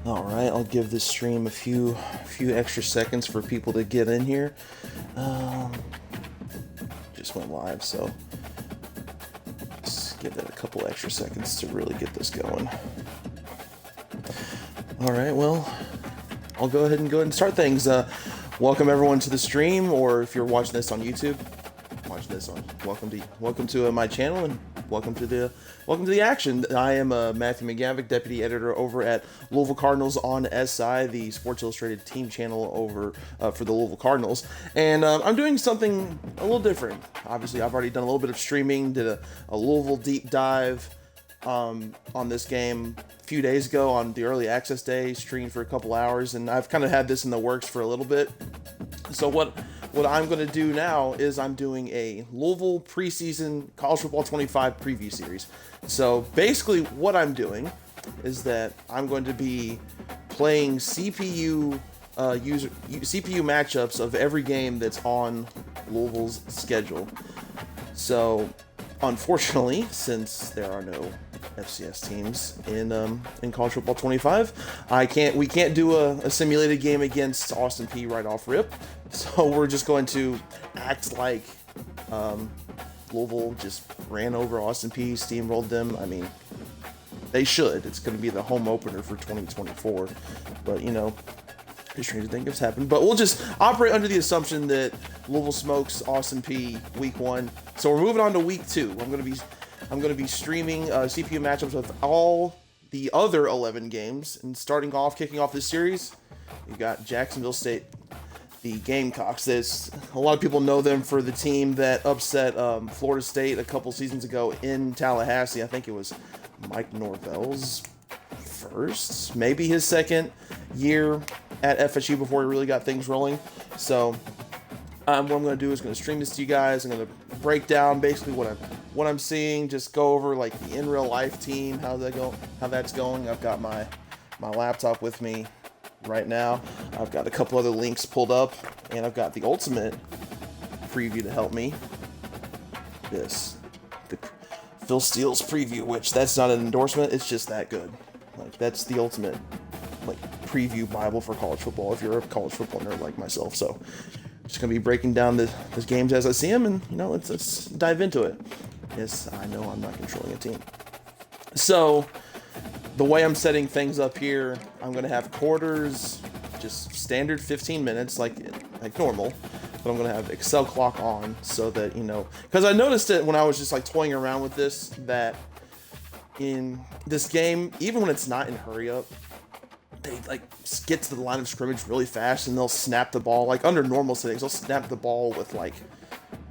All right, I'll give this stream a few extra seconds for people to get in here. Just went live, so let's give it a couple extra seconds to really get this going. All right, well, I'll go ahead and start things. Welcome everyone to the stream, or if you're watching this on YouTube, welcome to my channel, and welcome to the action. I am Matthew McGavic, deputy editor over at Louisville Cardinals on SI, the Sports Illustrated team channel over for the Louisville Cardinals, and I'm doing something a little different. Obviously, I've already done a little bit of streaming, did a Louisville deep dive on this game a few days ago on the early access day, streamed for a couple hours, and I've kind of had this in the works for a little bit. So what I'm going to do now is I'm doing a Louisville Preseason College Football 25 preview series. So basically what I'm doing is that I'm going to be playing CPU matchups of every game that's on Louisville's schedule. So unfortunately, since there are no FCS teams in College Football 25, we can't do a simulated game against Austin Peay right off rip. So we're just going to act like Louisville just ran over Austin Peay, steamrolled them. I mean, they should. It's going to be the home opener for 2024. But, you know, stranger things happen. But we'll just operate under the assumption that Louisville smokes Austin Peay week 1. So we're moving on to week 2. I'm going to be streaming CPU matchups with all the other 11 games, and kicking off this series, you got Jacksonville State, the Gamecocks. A lot of people know them for the team that upset Florida State a couple seasons ago in Tallahassee. I think it was Mike Norvell's first, maybe his second year at FSU before he really got things rolling. So what I'm going to do is going to stream this to you guys. I'm going to break down basically what I'm seeing, just go over like the in real life team, how that's going. I've got my laptop with me right now. I've got a couple other links pulled up, and I've got the ultimate preview to help me. The Phil Steele's preview, which that's not an endorsement, it's just that good. Like, that's the ultimate preview Bible for college football if you're a college football nerd like myself. So just gonna be breaking down the games as I see them, and let's dive into it. Yes, I know I'm not controlling a team. So the way I'm setting things up here, I'm gonna have quarters, just standard 15 minutes like normal, but I'm gonna have Excel clock on so that, because I noticed it when I was just toying around with this, that in this game, even when it's not in hurry up, they get to the line of scrimmage really fast, and they'll snap the ball under normal settings. They'll snap the ball with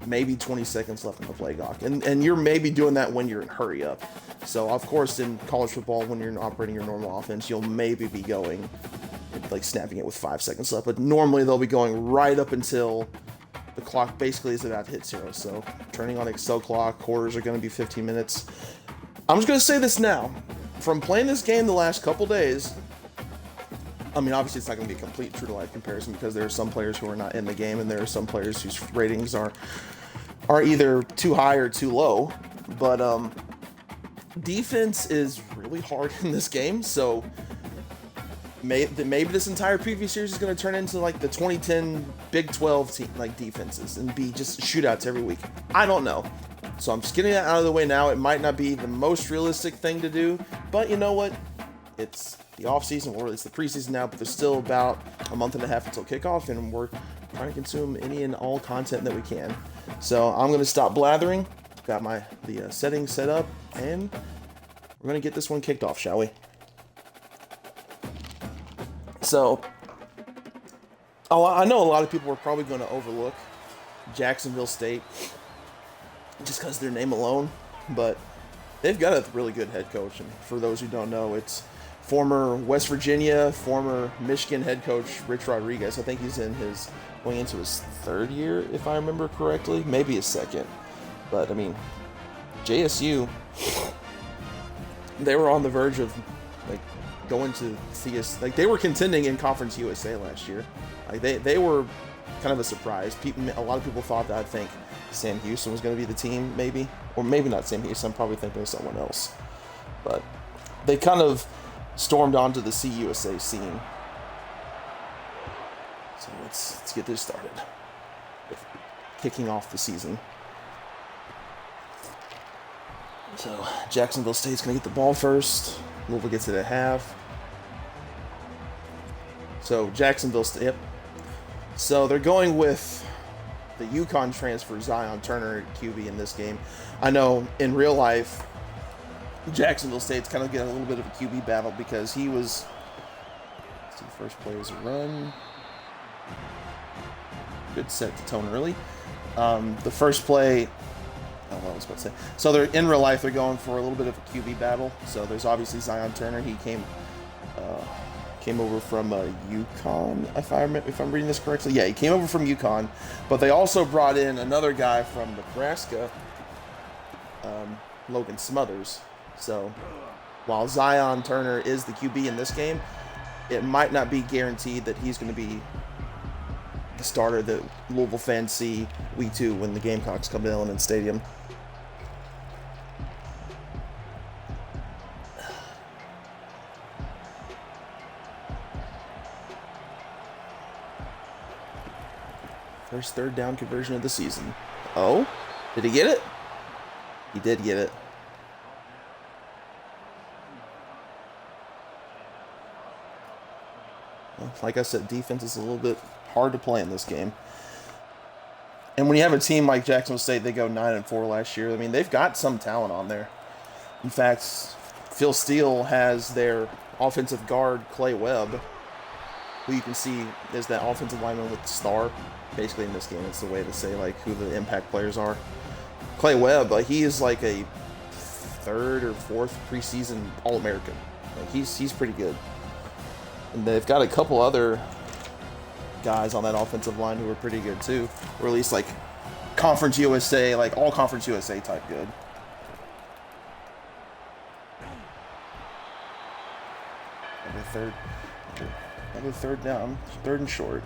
maybe 20 seconds left on the play clock, and you're maybe doing that when you're in hurry up. So of course in college football, when you're operating your normal offense, you'll maybe be going snapping it with 5 seconds left, but normally they'll be going right up until the clock basically is about to hit 0. So turning on Excel clock, quarters are going to be 15 minutes. I'm just going to say this now, from playing this game the last couple days, I mean, obviously it's not going to be a complete true-to-life comparison, because there are some players who are not in the game, and there are some players whose ratings are either too high or too low. But defense is really hard in this game, so maybe this entire preview series is going to turn into the 2010 Big 12 team defenses and be just shootouts every week. I don't know. So I'm just getting that out of the way now. It might not be the most realistic thing to do, but you know what? It's the off-season, or it's the preseason now, but there's still about a month and a half until kickoff, and we're trying to consume any and all content that we can. So I'm going to stop blathering. Got the settings set up, and we're going to get this one kicked off, shall we? So I know a lot of people are probably going to overlook Jacksonville State just because of their name alone, but they've got a really good head coach. And for those who don't know, it's former West Virginia, former Michigan head coach Rich Rodriguez. I think he's going into his 3rd year, if I remember correctly, maybe his 2nd. But I mean, JSU, they were on the verge of going to CS. They were contending in Conference USA last year. They were kind of a surprise. A lot of people thought that, I think, Sam Houston was going to be the team, maybe. Or maybe not Sam Houston. I'm probably thinking of someone else. But they kind of stormed onto the CUSA scene. So let's get this started. Kicking off the season. So Jacksonville State's going to get the ball first. Louisville gets it at half. So Jacksonville State, yep. So they're going with the UConn transfer Zion Turner at QB in this game. I know in real life, Jacksonville State's kind of getting a little bit of a QB battle because he was. Let's see, first play is a run. Good set to tone early. The first play. I don't know what I was about to say. So they're in real life. They're going for a little bit of a QB battle. So there's obviously Zion Turner. He came over from UConn. If I'm reading this correctly, yeah, he came over from UConn. But they also brought in another guy from Nebraska, Logan Smothers. So while Zion Turner is the QB in this game, it might not be guaranteed that he's going to be the starter that Louisville fans see week 2 when the Gamecocks come to Illinois Stadium. First third down conversion of the season. Oh, did he get it? He did get it. Well, like I said, defense is a little bit hard to play in this game. And when you have a team like Jacksonville State, they go 9-4 last year. I mean, they've got some talent on there. In fact, Phil Steele has their offensive guard, Clay Webb, who you can see is that offensive lineman with the star. Basically, in this game, it's the way to say like who the impact players are. Clay Webb, he is like a 3rd or 4th preseason All-American. Like he's pretty good. And they've got a couple other guys on that offensive line who are pretty good too, or at least like Conference USA, like all Conference USA type good. Another third down, 3rd and short.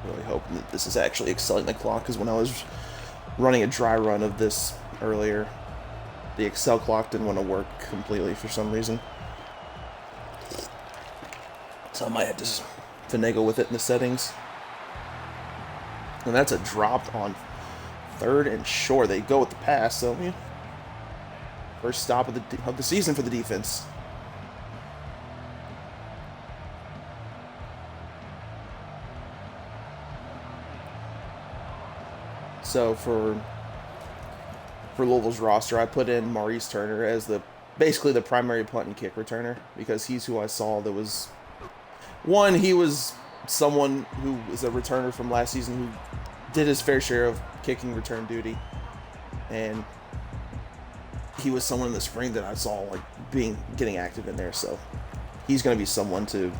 Really hoping that this is actually excelling the clock, because when I was running a dry run of this earlier, the Excel clock didn't want to work completely for some reason. So I might have to finagle with it in the settings. And that's a drop on 3rd and short. They go with the pass, so yeah. First stop of the season for the defense. So for Louisville's roster, I put in Maurice Turner as basically the primary punt and kick returner, because he's who I saw that was one. He was someone who was a returner from last season who did his fair share of kicking return duty, and he was someone in the spring that I saw like getting active in there. So he's going to be someone who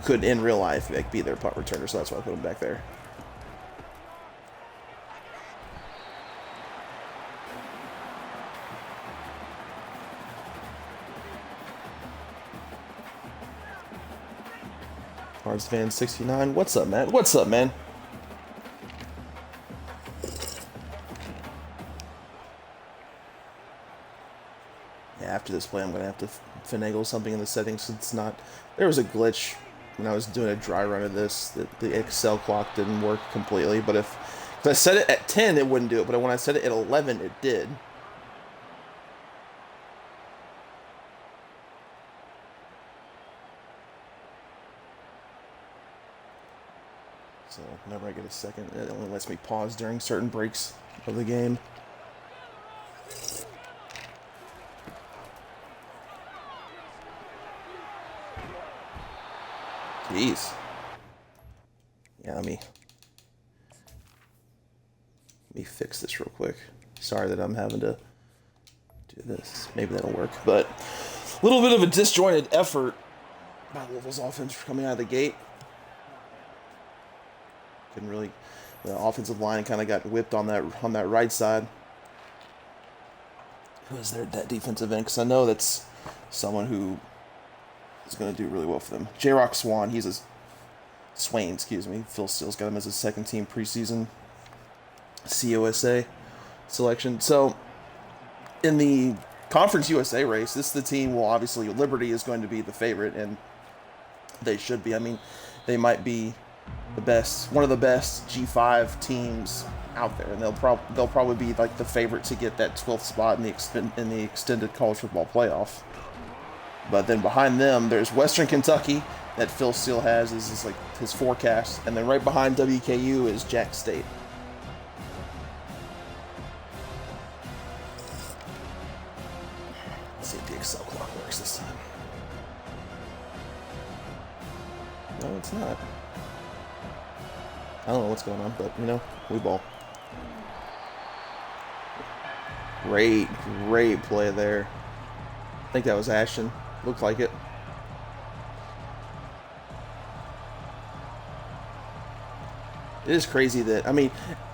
could in real life like be their punt returner. So that's why I put him back there. Cards fan 69. What's up, man? What's up, man? Yeah, after this play, I'm gonna have to finagle something in the settings. It's not. There was a glitch when I was doing a dry run of this. That the Excel clock didn't work completely. But if I set it at 10, it wouldn't do it. But when I set it at 11, it did. So whenever I get a second, it only lets me pause during certain breaks of the game. Jeez. Yeah, let me fix this real quick. Sorry that I'm having to do this. Maybe that'll work. But a little bit of a disjointed effort by Louisville's offense coming out of the gate. Couldn't really. The offensive line kind of got whipped on that right side. Who is there that defensive end? Because I know that's someone who is going to do really well for them. J-Rock Swain, excuse me. Phil Steele's got him as his second team preseason CUSA selection. So in the Conference USA race, this is the team. Well, obviously Liberty is going to be the favorite, and they should be. I mean, they might be one of the best G5 teams out there, and they'll probably be like the favorite to get that 12th spot in the extended college football playoff. But then behind them, there's Western Kentucky that Phil Steele has is like his forecast, and then right behind WKU is Jack State. Let's see if the Excel clock works this time. No, it's not. I don't know what's going on, but you know, we ball. Great play there. I think that was Ashton. Looked like it. It is crazy that, I mean,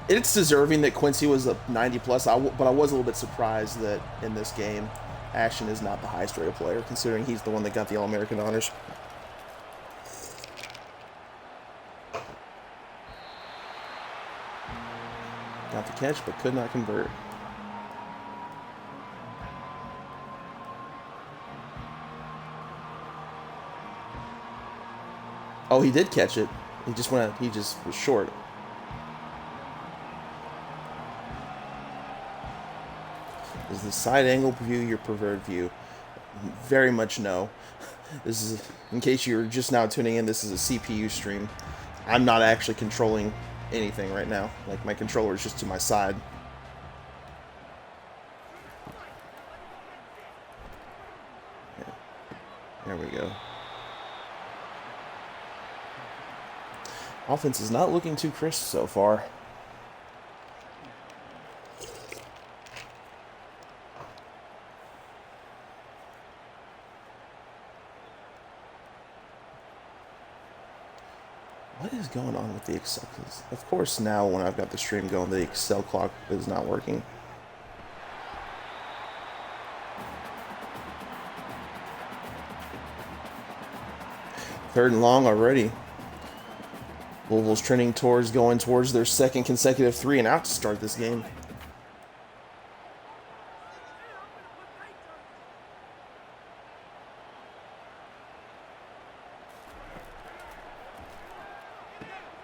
it's deserving that Quincy was a 90 plus, but I was a little bit surprised that in this game, Ashton is not the highest rated player, considering he's the one that got the All-American honors. Got the catch, but could not convert. Oh, he did catch it. He just was short. Is the side angle view your preferred view? Very much no. This is, in case you're just now tuning in, this is a CPU stream. I'm not actually controlling anything right now. Like, my controller is just to my side. Yeah. There we go. Offense is not looking too crisp so far. What is going on with the Excel? Of course, now when I've got the stream going, the Excel clock is not working. Third and long already. Louisville's trending going towards their second consecutive 3 and out to start this game.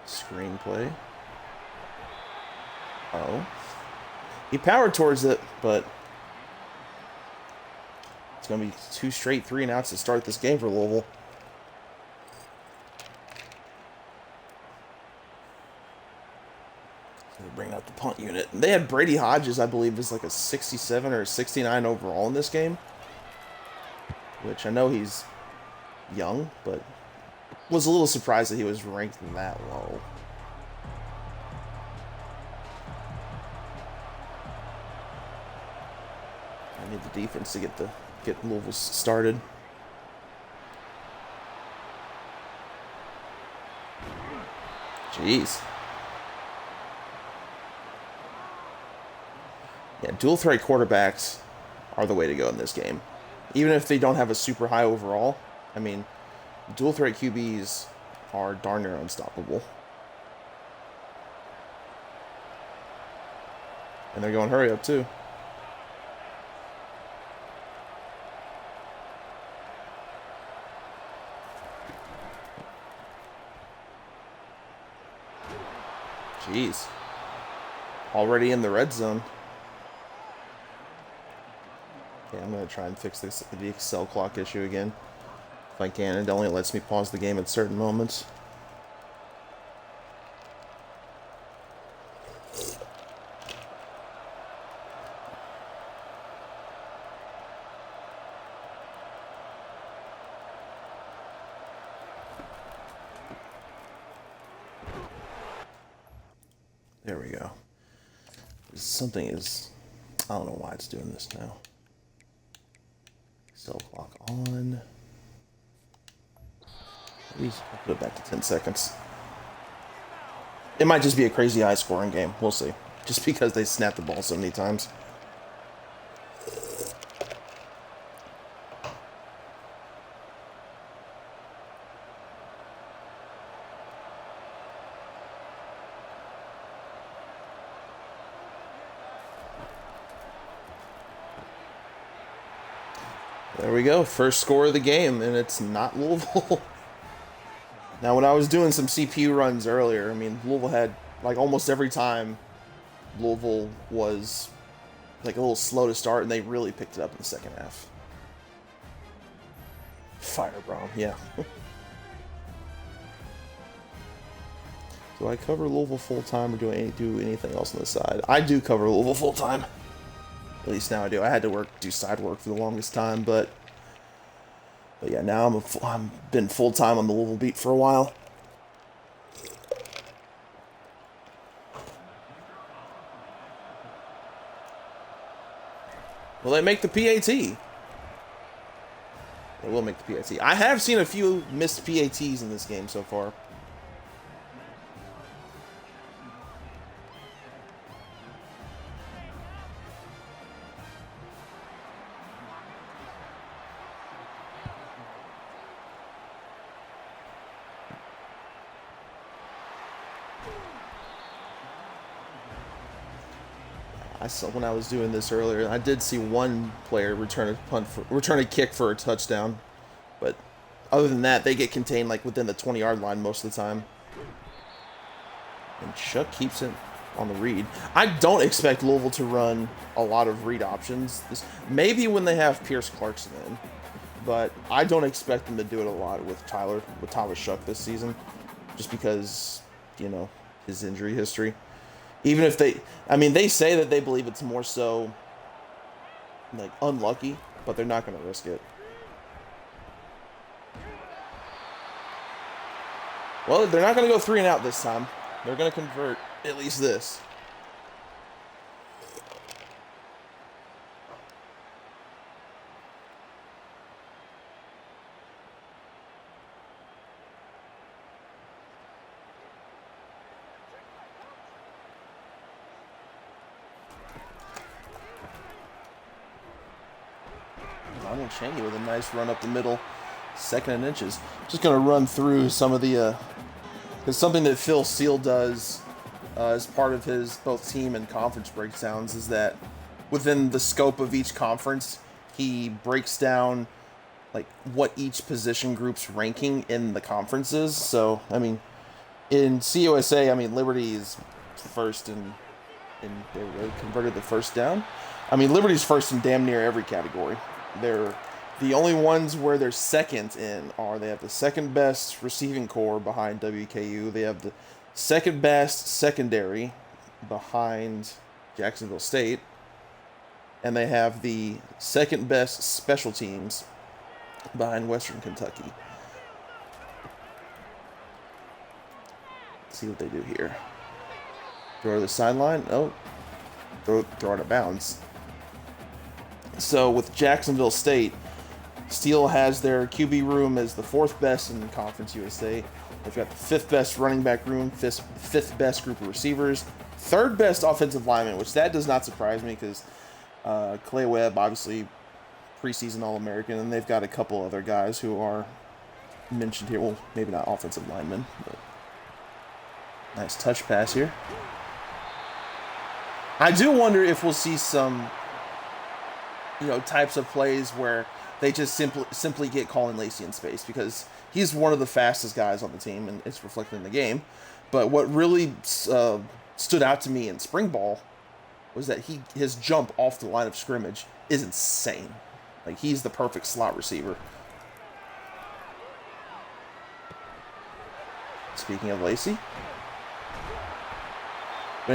Screenplay. Oh. He powered towards it, but it's going to be 2 straight 3 and outs to start this game for Louisville. Bring out the punt unit. They had Brady Hodges, I believe, is like a 67 or a 69 overall in this game. Which I know he's young, but was a little surprised that he was ranked that low. I need the defense to get Louisville started. Jeez. Yeah, dual threat quarterbacks are the way to go in this game. Even if they don't have a super high overall, I mean, dual threat QBs are darn near unstoppable. And they're going hurry up too. Jeez. Already in the red zone. Okay, I'm going to try and fix the Excel clock issue again. If I can. It only lets me pause the game at certain moments. There we go. Something is... I don't know why it's doing this now. Excel clock on. I'll put it back to 10 seconds. It might just be a crazy high scoring game. We'll see. Just because they snap the ball so many times. There we go. First score of the game, and it's not Louisville. Now, when I was doing some CPU runs earlier, I mean, Louisville had, like, almost every time Louisville was, like, a little slow to start, and they really picked it up in the second half. Firebomb, yeah. Do I cover Louisville full-time or do I do anything else on the side? I do cover Louisville full-time. At least now I do. I had to do side work for the longest time, but yeah, now I've been full-time on the Louisville beat for a while. Will they make the PAT? They will make the PAT. I have seen a few missed PATs in this game so far. I saw when I was doing this earlier, I did see one player return a kick for a touchdown, but other than that, they get contained like within the 20-yard line most of the time. And Chuck keeps it on the read. I don't expect Louisville to run a lot of read options. Maybe when they have Pierce Clarkson in, but I don't expect them to do it a lot with Tyler Shuck this season, just because, you know, his injury history. Even if they say that they believe it's more so, like, unlucky, but they're not going to risk it. Well, they're not going to go 3 and out this time. They're going to convert at least this. Cheney with a nice run up the middle, 2nd and inches. Just going to run through some of the, because something that Phil Seal does as part of his both team and conference breakdowns is that within the scope of each conference, he breaks down like what each position group's ranking in the conferences. So, I mean, in CUSA, I mean, Liberty is first in they really converted the first down. I mean, Liberty's first in damn near every category. They're the only ones where they're second in are they have the second best receiving core behind WKU. They have the second best secondary behind Jacksonville State. And they have the second best special teams behind Western Kentucky. Let's see what they do here. Throw to the sideline. Oh, throw out of bounds. So with Jacksonville State, Steele has their QB room as the 4th best in Conference USA. They've got the 5th best running back room, 5th best group of receivers, 3rd best offensive lineman, which that does not surprise me because Clay Webb, obviously preseason All-American, and they've got a couple other guys who are mentioned here. Well, maybe not offensive linemen, but nice touch pass here. I do wonder if we'll see some, you know, types of plays where they just simply get Colin Lacey in space because he's one of the fastest guys on the team and it's reflected in the game. But what really stood out to me in spring ball was that his jump off the line of scrimmage is insane. Like, he's the perfect slot receiver. Speaking of Lacey. But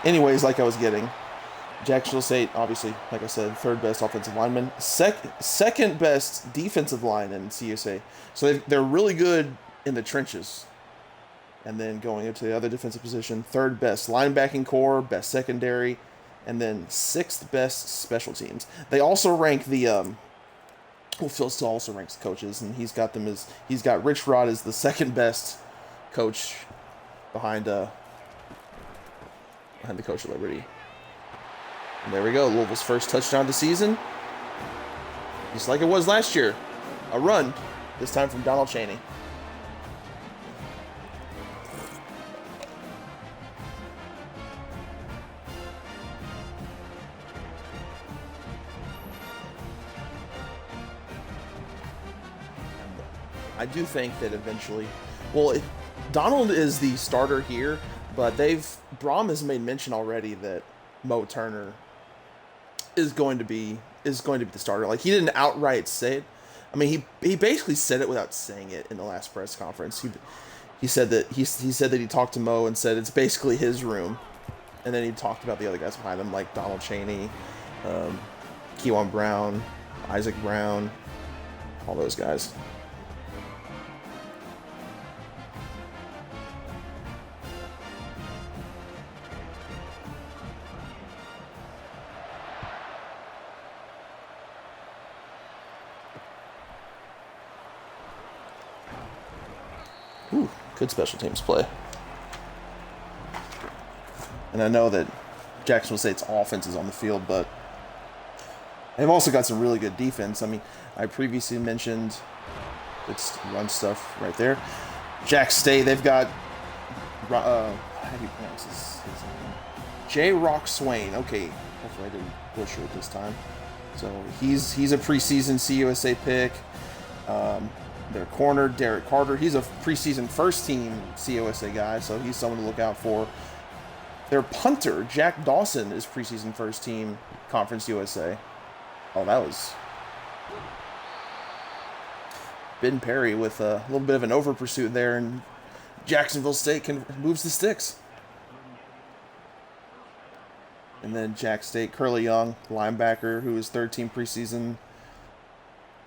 anyways, like I was getting, Jacksonville State, obviously, like I said, 3rd best offensive lineman, second best defensive line in CUSA. So they're really good in the trenches. And then going into the other defensive position, 3rd best linebacking core, best secondary, and then 6th best special teams. They also rank the Phil still also ranks coaches, and he's got Rich Rod as the 2nd best coach behind the coach of Liberty. And there we go, Louisville's first touchdown of the season. Just like it was last year. A run, this time from Donald Chaney. I do think that eventually, well, Donald is the starter here, but Braum has made mention already that Mo Turner is going to be the starter. Like, he didn't outright say it. I mean, he basically said it without saying it in the last press conference. He said that he said that he talked to Mo and said it's basically his room, and then he talked about the other guys behind him, like Donald Chaney, Kewan Brown, Isaac Brown, all those guys. Ooh, good special teams play. And I know that Jacksonville State's offense is on the field, but they've also got some really good defense. I mean, I previously mentioned it's run stuff right there. Jack State, they've got how do you pronounce his name? J. Rock Swain. Okay, hopefully I didn't butcher it this time. So he's a preseason CUSA pick. Their corner, Derek Carter, he's a preseason first-team CUSA guy, so he's someone to look out for. Their punter, Jack Dawson, is preseason first-team Conference USA. Oh, that was Ben Perry with a little bit of an over pursuit there, and Jacksonville State moves the sticks. And then Jack State, Curly Young, linebacker, who is third-team preseason.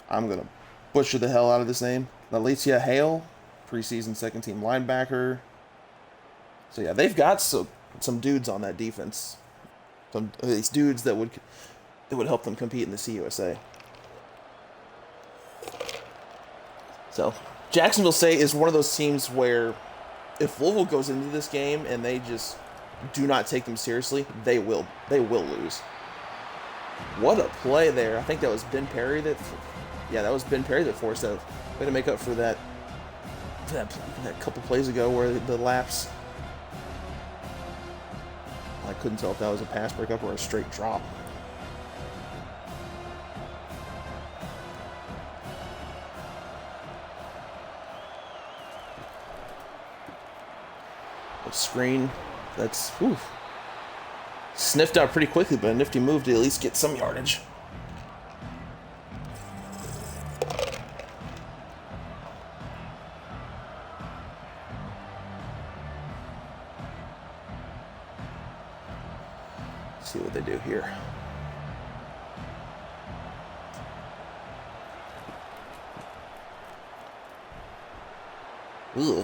I'm going to butcher the hell out of this name. Alicia Hale, preseason second-team linebacker. So yeah, they've got some dudes on that defense. Some of these dudes that would help them compete in the CUSA. So Jacksonville State is one of those teams where if Louisville goes into this game and they just do not take them seriously, they will lose. What a play there. I think that was Ben Perry that forced that. Way to make up for that couple plays ago where the lapse. I couldn't tell if that was a pass breakup or a straight drop. A screen that's sniffed out pretty quickly, but a nifty move to at least get some yardage. See what they do here. Ooh.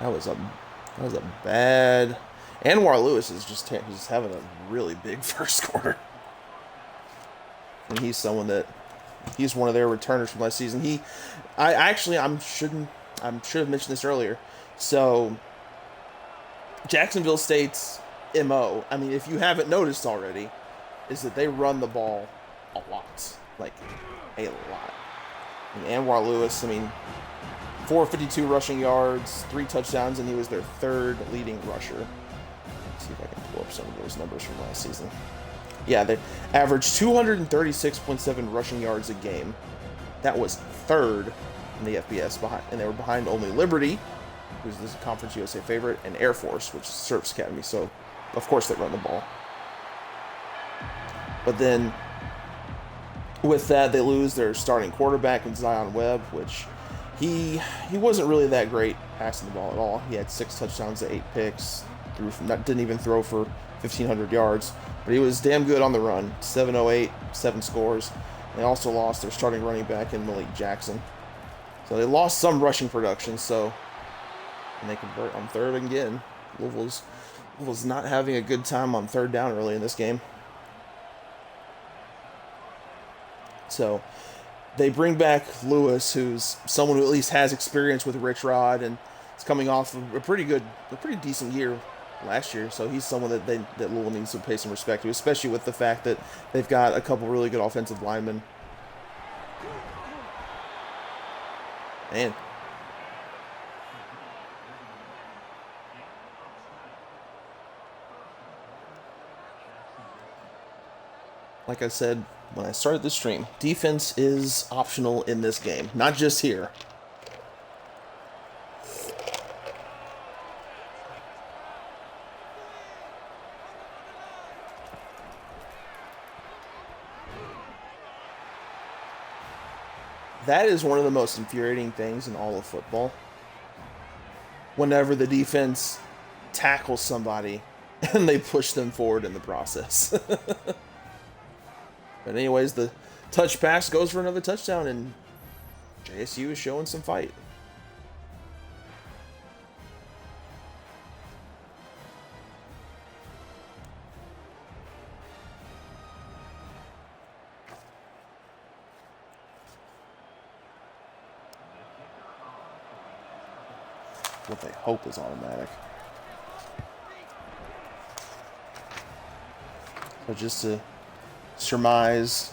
That was a bad. Anwar Lewis is just having a really big first quarter. And he's one of their returners from last season. I should have mentioned this earlier. So Jacksonville State's MO, I mean, if you haven't noticed already, is that they run the ball a lot. Like, a lot. And Anwar Lewis, 452 rushing yards, 3 touchdowns, and he was their third leading rusher. Let's see if I can pull up some of those numbers from last season. Yeah, they averaged 236.7 rushing yards a game. That was third in the FBS, and they were behind only Liberty, who's the Conference USA favorite, and Air Force, which is Service Academy. So, of course, they run the ball. But then, with that, they lose their starting quarterback in Zion Webb, which he wasn't really that great passing the ball at all. He had 6 touchdowns to 8 picks, didn't even throw for 1,500 yards, but he was damn good on the run. 708, 7 scores. They also lost their starting running back in Malik Jackson. So they lost some rushing production, and they convert on third again. Louisville's not having a good time on third down early in this game. So they bring back Lewis, who's someone who at least has experience with Rich Rod and is coming off of a pretty decent year last year. So he's someone that Louisville needs to pay some respect to, especially with the fact that they've got a couple really good offensive linemen. Man. Like I said when I started the stream, defense is optional in this game, not just here. That is one of the most infuriating things in all of football. Whenever the defense tackles somebody and they push them forward in the process. But anyways, the touch pass goes for another touchdown, and JSU is showing some fight. What they hope is automatic. But just to surmise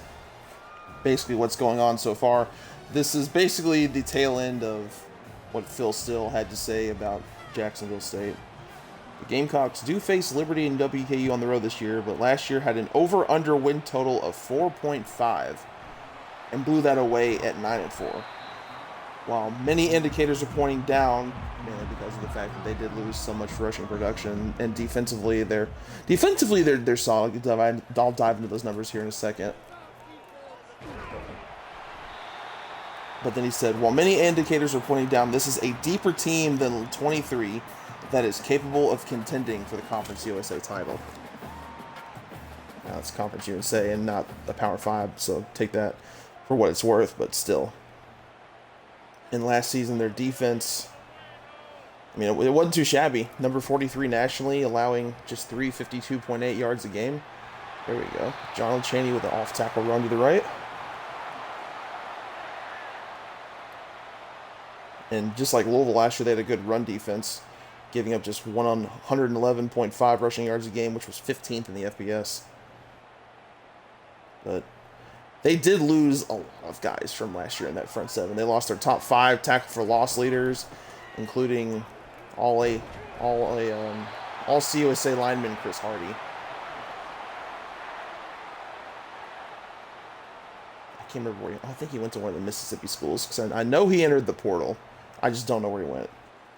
basically what's going on so far, this is basically the tail end of what Phil Steele had to say about Jacksonville State. The Gamecocks do face Liberty and WKU on the road this year, but last year had an over-under win total of 4.5 and blew that away at 9-4. While many indicators are pointing down, mainly because of the fact that they did lose so much rushing production, and defensively they're solid. I'll dive into those numbers here in a second. But then he said, while many indicators are pointing down, this is a deeper team than 23 that is capable of contending for the Conference USA title. Now it's Conference USA and not the Power 5, so take that for what it's worth, but still. In last season, their defense, I mean, it wasn't too shabby. Number 43 nationally, allowing just 352.8 yards a game. There we go. Donald Chaney with an off-tackle run to the right. And just like Louisville last year, they had a good run defense, giving up just 111.5 rushing yards a game, which was 15th in the FBS. But they did lose a lot of guys from last year in that front seven. They lost their top 5 tackle for loss leaders, including all CUSA lineman Chris Hardy. I can't remember where I think he went to one of the Mississippi schools, because I know he entered the portal. I just don't know where he went.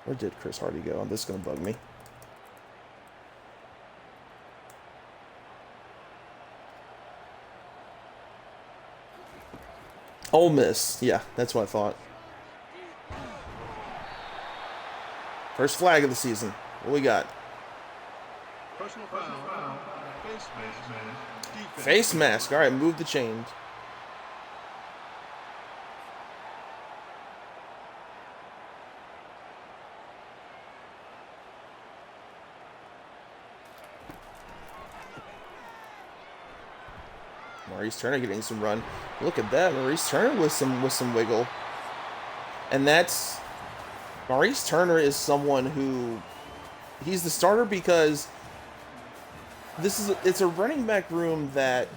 Where did Chris Hardy go? This is going to bug me. Ole Miss. Yeah, that's what I thought. First flag of the season. What we got? Personal foul. Face mask. All right, move the chains. Maurice Turner getting some run. Look at that, Maurice Turner with some wiggle. And that's Maurice Turner is someone who he's the starter because it's a running back room that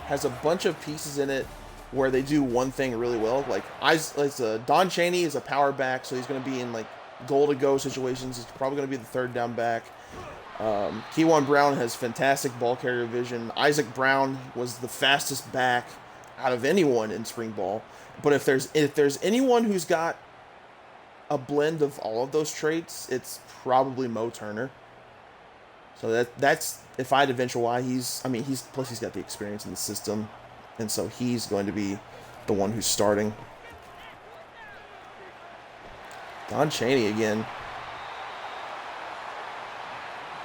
has a bunch of pieces in it where they do one thing really well. Like Don Chaney is a power back, so he's going to be in like goal-to-go situations. He's probably going to be the third down back. Keywan Brown has fantastic ball carrier vision. Isaac Brown was the fastest back out of anyone in spring ball. But if there's anyone who's got a blend of all of those traits, it's probably Mo Turner. So that's if I had to venture why he's got the experience in the system, and so he's going to be the one who's starting. Don Chaney again.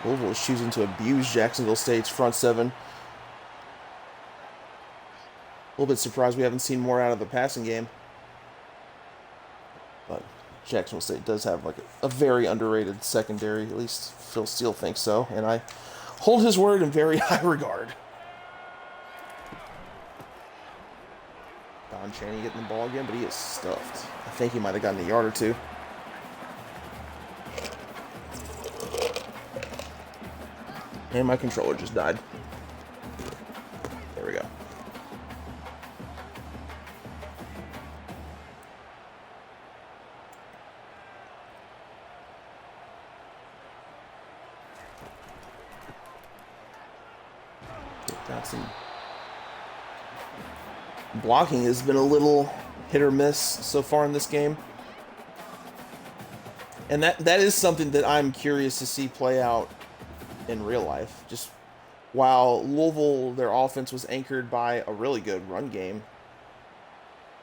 Louisville is choosing to abuse Jacksonville State's front seven. A little bit surprised we haven't seen more out of the passing game. But Jacksonville State does have like a very underrated secondary. At least Phil Steele thinks so. And I hold his word in very high regard. Don Chaney getting the ball again, but he is stuffed. I think he might have gotten a yard or two. And my controller just died. There we go. blocking has been a little hit or miss so far in this game. And that is something that I'm curious to see play out in real life. Just while Louisville, their offense was anchored by a really good run game,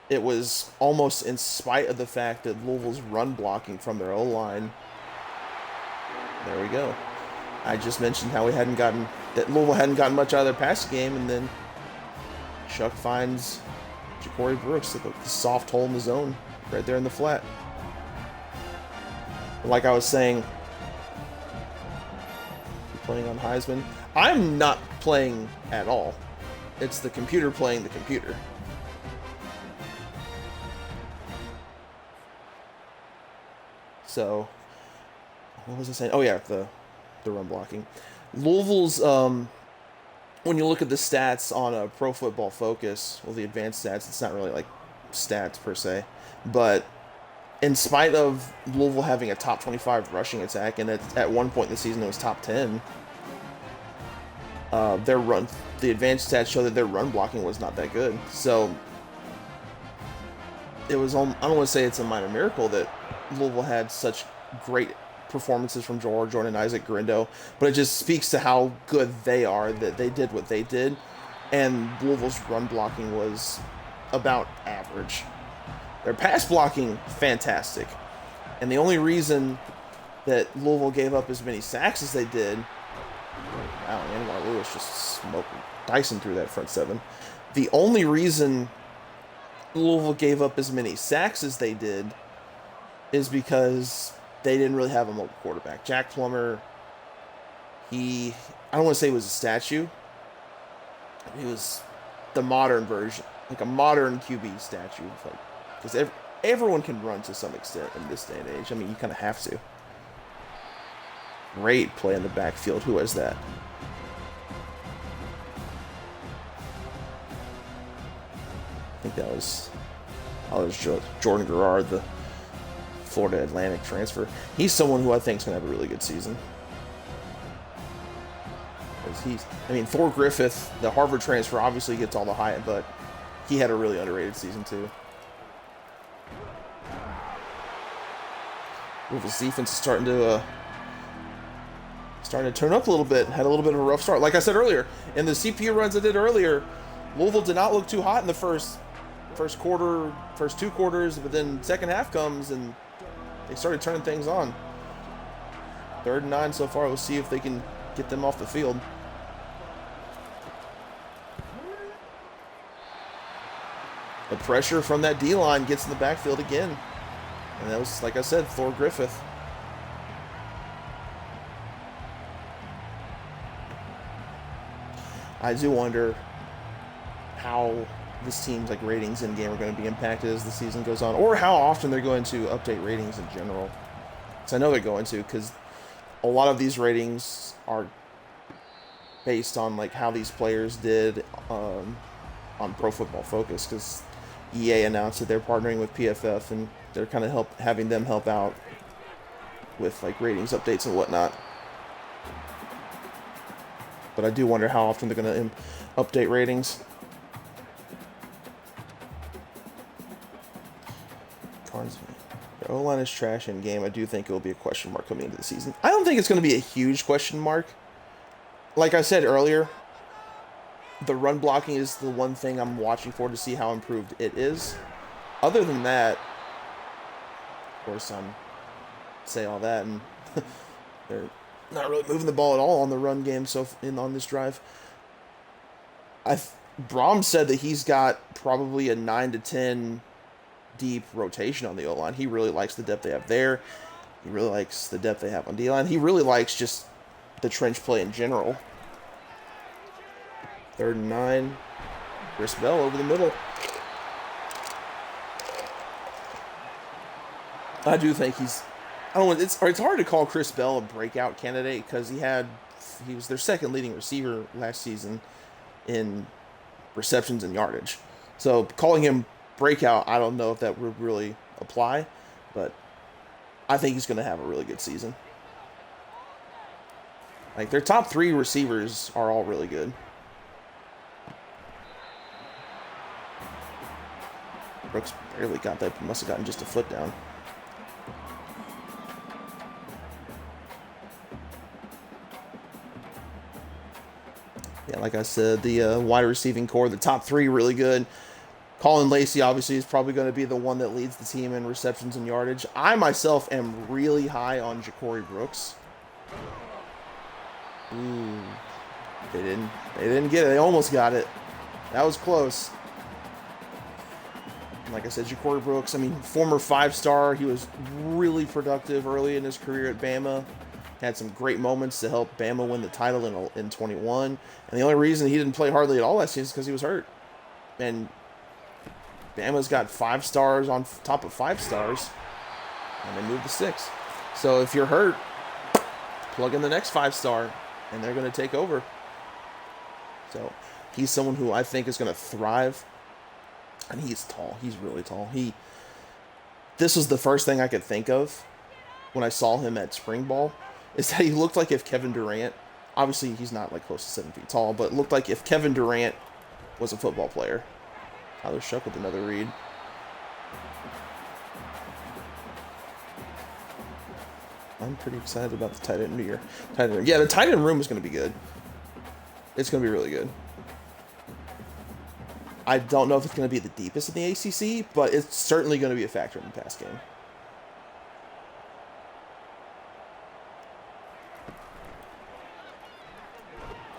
it was almost in spite of the fact that Louisville's run blocking from their O-line. There we go. I just mentioned how Louisville hadn't gotten much out of their pass game, and then Chuck finds Ja'Cory Brooks at the soft hole in the zone, right there in the flat. Like I was saying, playing on Heisman. I'm not playing at all. It's the computer playing the computer. So, what was I saying? Oh yeah, the run blocking. Louisville's, when you look at the stats on a Pro Football Focus, well, the advanced stats, it's not really like stats per se, but in spite of Louisville having a top 25 rushing attack, and at one point in the season it was top 10, the advanced stats show that their run blocking was not that good. So it was, I don't want to say it's a minor miracle that Louisville had such great performances from Jordan and Isaac Garindo, but it just speaks to how good they are that they did what they did, and Louisville's run blocking was about average. Their pass blocking, fantastic. And the only reason that Louisville gave up as many sacks as they did, wow, Anwar Lewis just smoking, dicing through that front seven. The only reason Louisville gave up as many sacks as they did is because they didn't really have a mobile quarterback. Jack Plummer, I don't want to say he was a statue. He was the modern version, like a modern QB statue. Because everyone can run to some extent in this day and age. I mean, you kind of have to. Great play in the backfield. Who was that? I think that was Jordan Garrard, the Florida Atlantic transfer. He's someone who I think is going to have a really good season. Thor Griffith, the Harvard transfer, obviously gets all the hype, but he had a really underrated season too. Louisville's defense is starting to turn up a little bit. Had a little bit of a rough start. Like I said earlier, in the CPU runs I did earlier, Louisville did not look too hot in the first quarter, first two quarters, but then second half comes and they started turning things on. 3rd and 9 so far. We'll see if they can get them off the field. The pressure from that D-line gets in the backfield again. And that was, like I said, Thor Griffith. I do wonder how this team's ratings in game are going to be impacted as the season goes on, or how often they're going to update ratings in general. Because I know they're going to, because a lot of these ratings are based on how these players did on Pro Football Focus, because EA announced that they're partnering with PFF and they're kind of having them help out with ratings updates and whatnot. But I do wonder how often they're going to update ratings. Their O-line is trash in game. I do think it will be a question mark coming into the season. I don't think it's going to be a huge question mark. Like I said earlier, the run blocking is the one thing I'm watching for to see how improved it is. Other than that, of course, say all that, and they're not really moving the ball at all on the run game on this drive. Braum said that he's got probably a 9 to 10 deep rotation on the O-line. He really likes the depth they have there. He really likes the depth they have on D-line. He really likes just the trench play in general. 3rd and 9. Chris Bell over the middle. I do think it's hard to call Chris Bell a breakout candidate because he was their second leading receiver last season in receptions and yardage. So calling him breakout, I don't know if that would really apply, but I think he's going to have a really good season. Their top 3 receivers are all really good. Brooks barely got that. Must have gotten just a foot down. Yeah, like I said, the wide receiving core, the top three, really good. Colin Lacey, obviously, is probably going to be the one that leads the team in receptions and yardage. I, myself, am really high on Ja'Cory Brooks. Ooh. They didn't get it. They almost got it. That was close. Like I said, Ja'Cory Brooks, I mean, former 5-star. He was really productive early in his career at Bama. Had some great moments to help Bama win the title in 21. And the only reason he didn't play hardly at all last season is because he was hurt. And Bama's got 5 stars on top of 5 stars. And they moved to 6. So if you're hurt, plug in the next 5-star. And they're going to take over. So he's someone who I think is going to thrive. And he's tall. He's really tall. This was the first thing I could think of when I saw him at spring ball, is that he looked like if Kevin Durant, obviously he's not like close to 7 feet tall, but looked like if Kevin Durant was a football player. Tyler Shuck with another read. I'm pretty excited about the tight end here. Yeah, the tight end room is going to be good. It's going to be really good. I don't know if it's going to be the deepest in the ACC, but it's certainly going to be a factor in the pass game.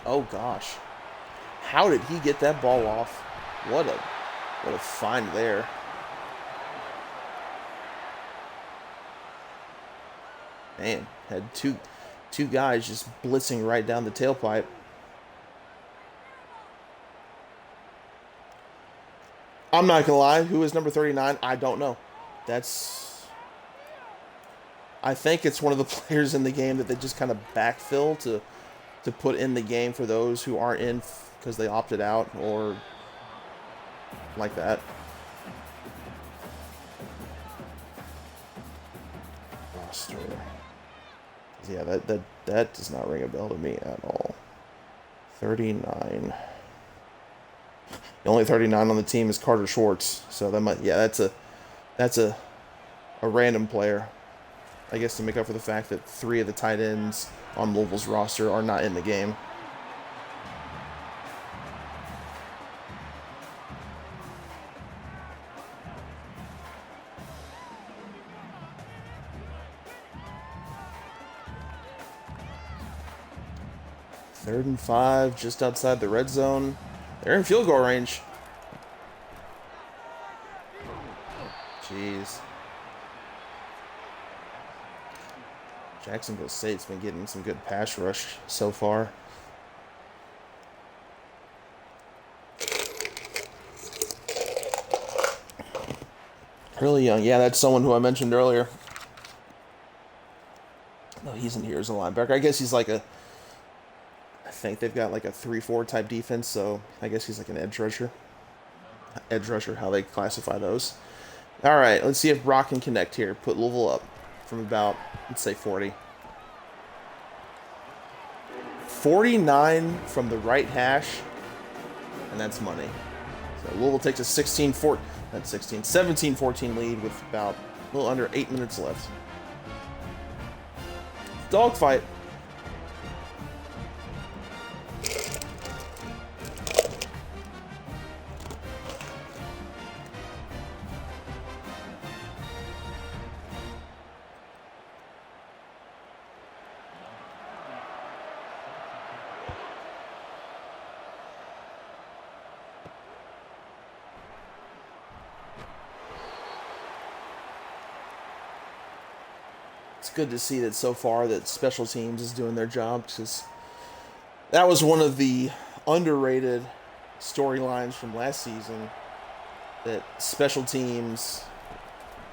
Oh gosh, how did he get that ball off? What a find there. Man, had two guys just blitzing right down the tailpipe. I'm not gonna lie, who is number 39? I don't know. I think it's one of the players in the game that they just kind of backfill to put in the game for those who aren't in because they opted out or like that. Roster. Yeah, that does not ring a bell to me at all. 39. The only 39 on the team is Carter Schwartz, so that's a random player. I guess to make up for the fact that 3 of the tight ends on Louisville's roster are not in the game. Third and 5, just outside the red zone. They're in field goal range. Jeez. Jacksonville State's been getting some good pass rush so far. Really young. Yeah, that's someone who I mentioned earlier. No, he's in here as a linebacker. I guess he's like I think they've got like a 3-4 type defense, so I guess he's like an edge rusher. Edge rusher, how they classify those. All right, let's see if Brock can connect here. Put Louisville up from about, let's say 40. 49 from the right hash, and that's money. So Louisville takes a 17-14 lead with about a little under 8 minutes left. Dogfight. It's good to see that so far that special teams is doing their job, because that was one of the underrated storylines from last season, that special teams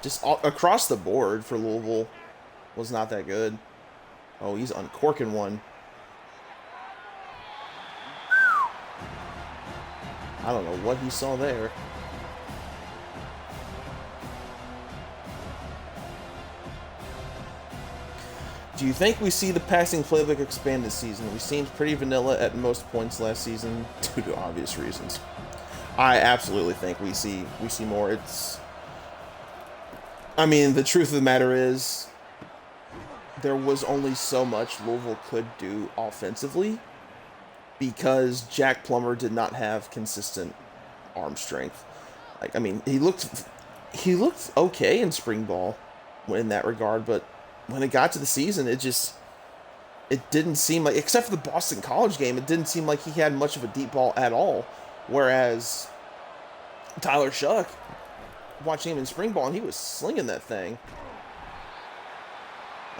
just across the board for Louisville was not that good. Oh, he's uncorking one. I don't know what he saw there. Do you think we see the passing playbook expand this season? We seemed pretty vanilla at most points last season due to obvious reasons. I absolutely think we see more. I mean, the truth of the matter is, there was only so much Louisville could do offensively because Jack Plummer did not have consistent arm strength. Like, I mean, he looked okay in spring ball in that regard, but when it got to the season, it didn't seem like, except for the Boston College game, it didn't seem like he had much of a deep ball at all. Whereas Tyler Shuck, watching him in spring ball, and he was slinging that thing.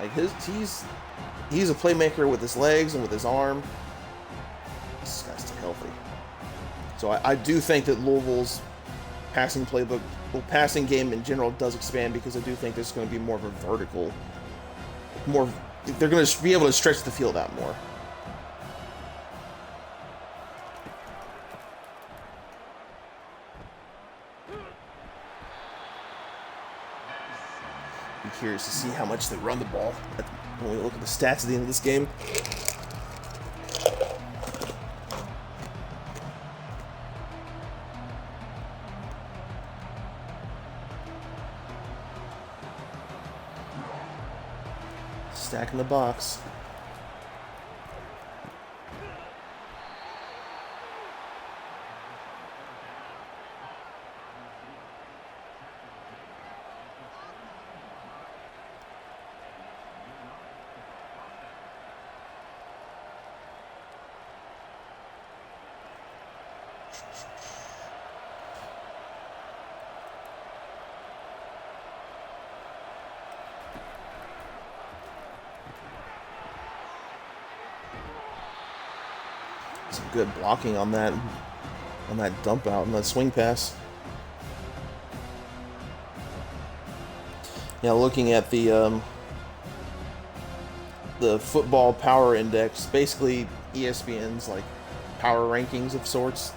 Like he's a playmaker with his legs and with his arm. This guy's too healthy. So I do think that Louisville's passing playbook, passing game in general does expand, because I do think there's going to be more of a vertical, they're going to be able to stretch the field out more. Be curious to see how much they run the ball when we look at the stats at the end of this game. Stack in the box. Some good blocking on that dump out and that swing pass. Yeah, looking at the football power index, basically ESPN's like power rankings of sorts.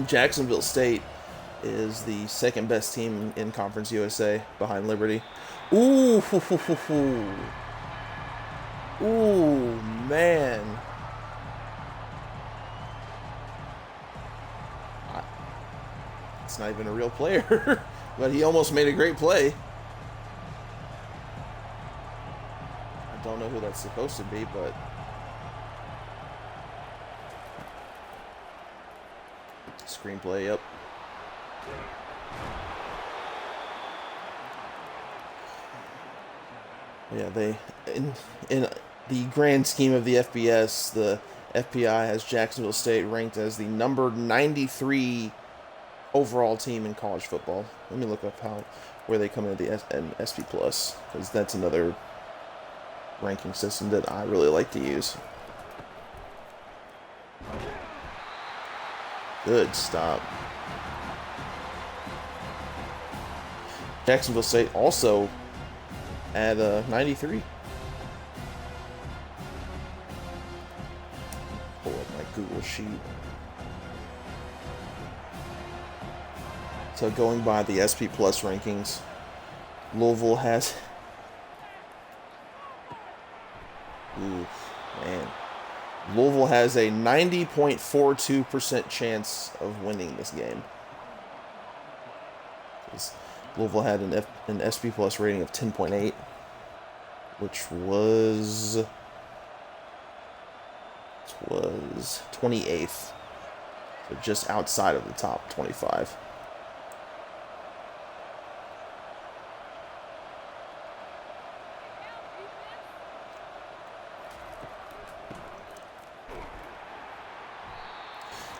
Jacksonville State is the second best team in Conference USA behind Liberty. Ooh, ooh, man. It's not even a real player, but he almost made a great play. I don't know who that's supposed to be, but screenplay, yep. Yeah, they in the grand scheme of the FBS, the FPI has Jacksonville State ranked as the number 93 overall team in college football. Let me look up where they come into the SP Plus, because that's another ranking system that I really like to use. Good stop. Jacksonville State also at 93. Pull up my Google sheet. So going by the SP Plus rankings, Louisville has... Ooh, man. Louisville has a 90.42% chance of winning this game. Louisville had an SP Plus rating of 10.8, which was 28th. So just outside of the top 25.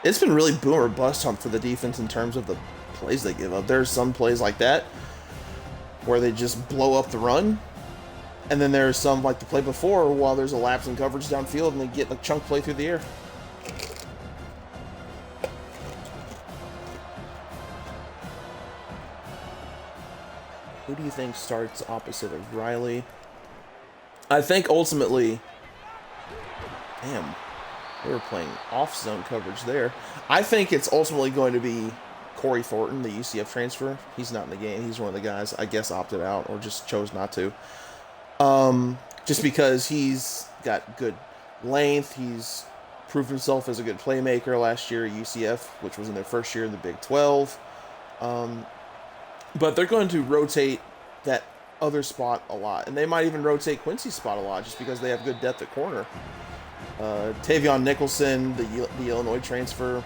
It's been really boom or bust for the defense in terms of the plays they give up. There's some plays like that where they just blow up the run, and then there's some like the play before while there's a lapse in coverage downfield and they get a chunk play through the air. Who do you think starts opposite of Riley? I think ultimately, damn, they were playing off-zone coverage there. I think it's ultimately going to be Corey Thornton, the UCF transfer. He's not in the game. He's one of the guys, I guess, opted out or just chose not to. Just because he's got good length. He's proved himself as a good playmaker last year at UCF, which was in their first year in the Big 12. But they're going to rotate that other spot a lot, and they might even rotate Quincy's spot a lot just because they have good depth at corner. Tavion Nicholson, the Illinois transfer,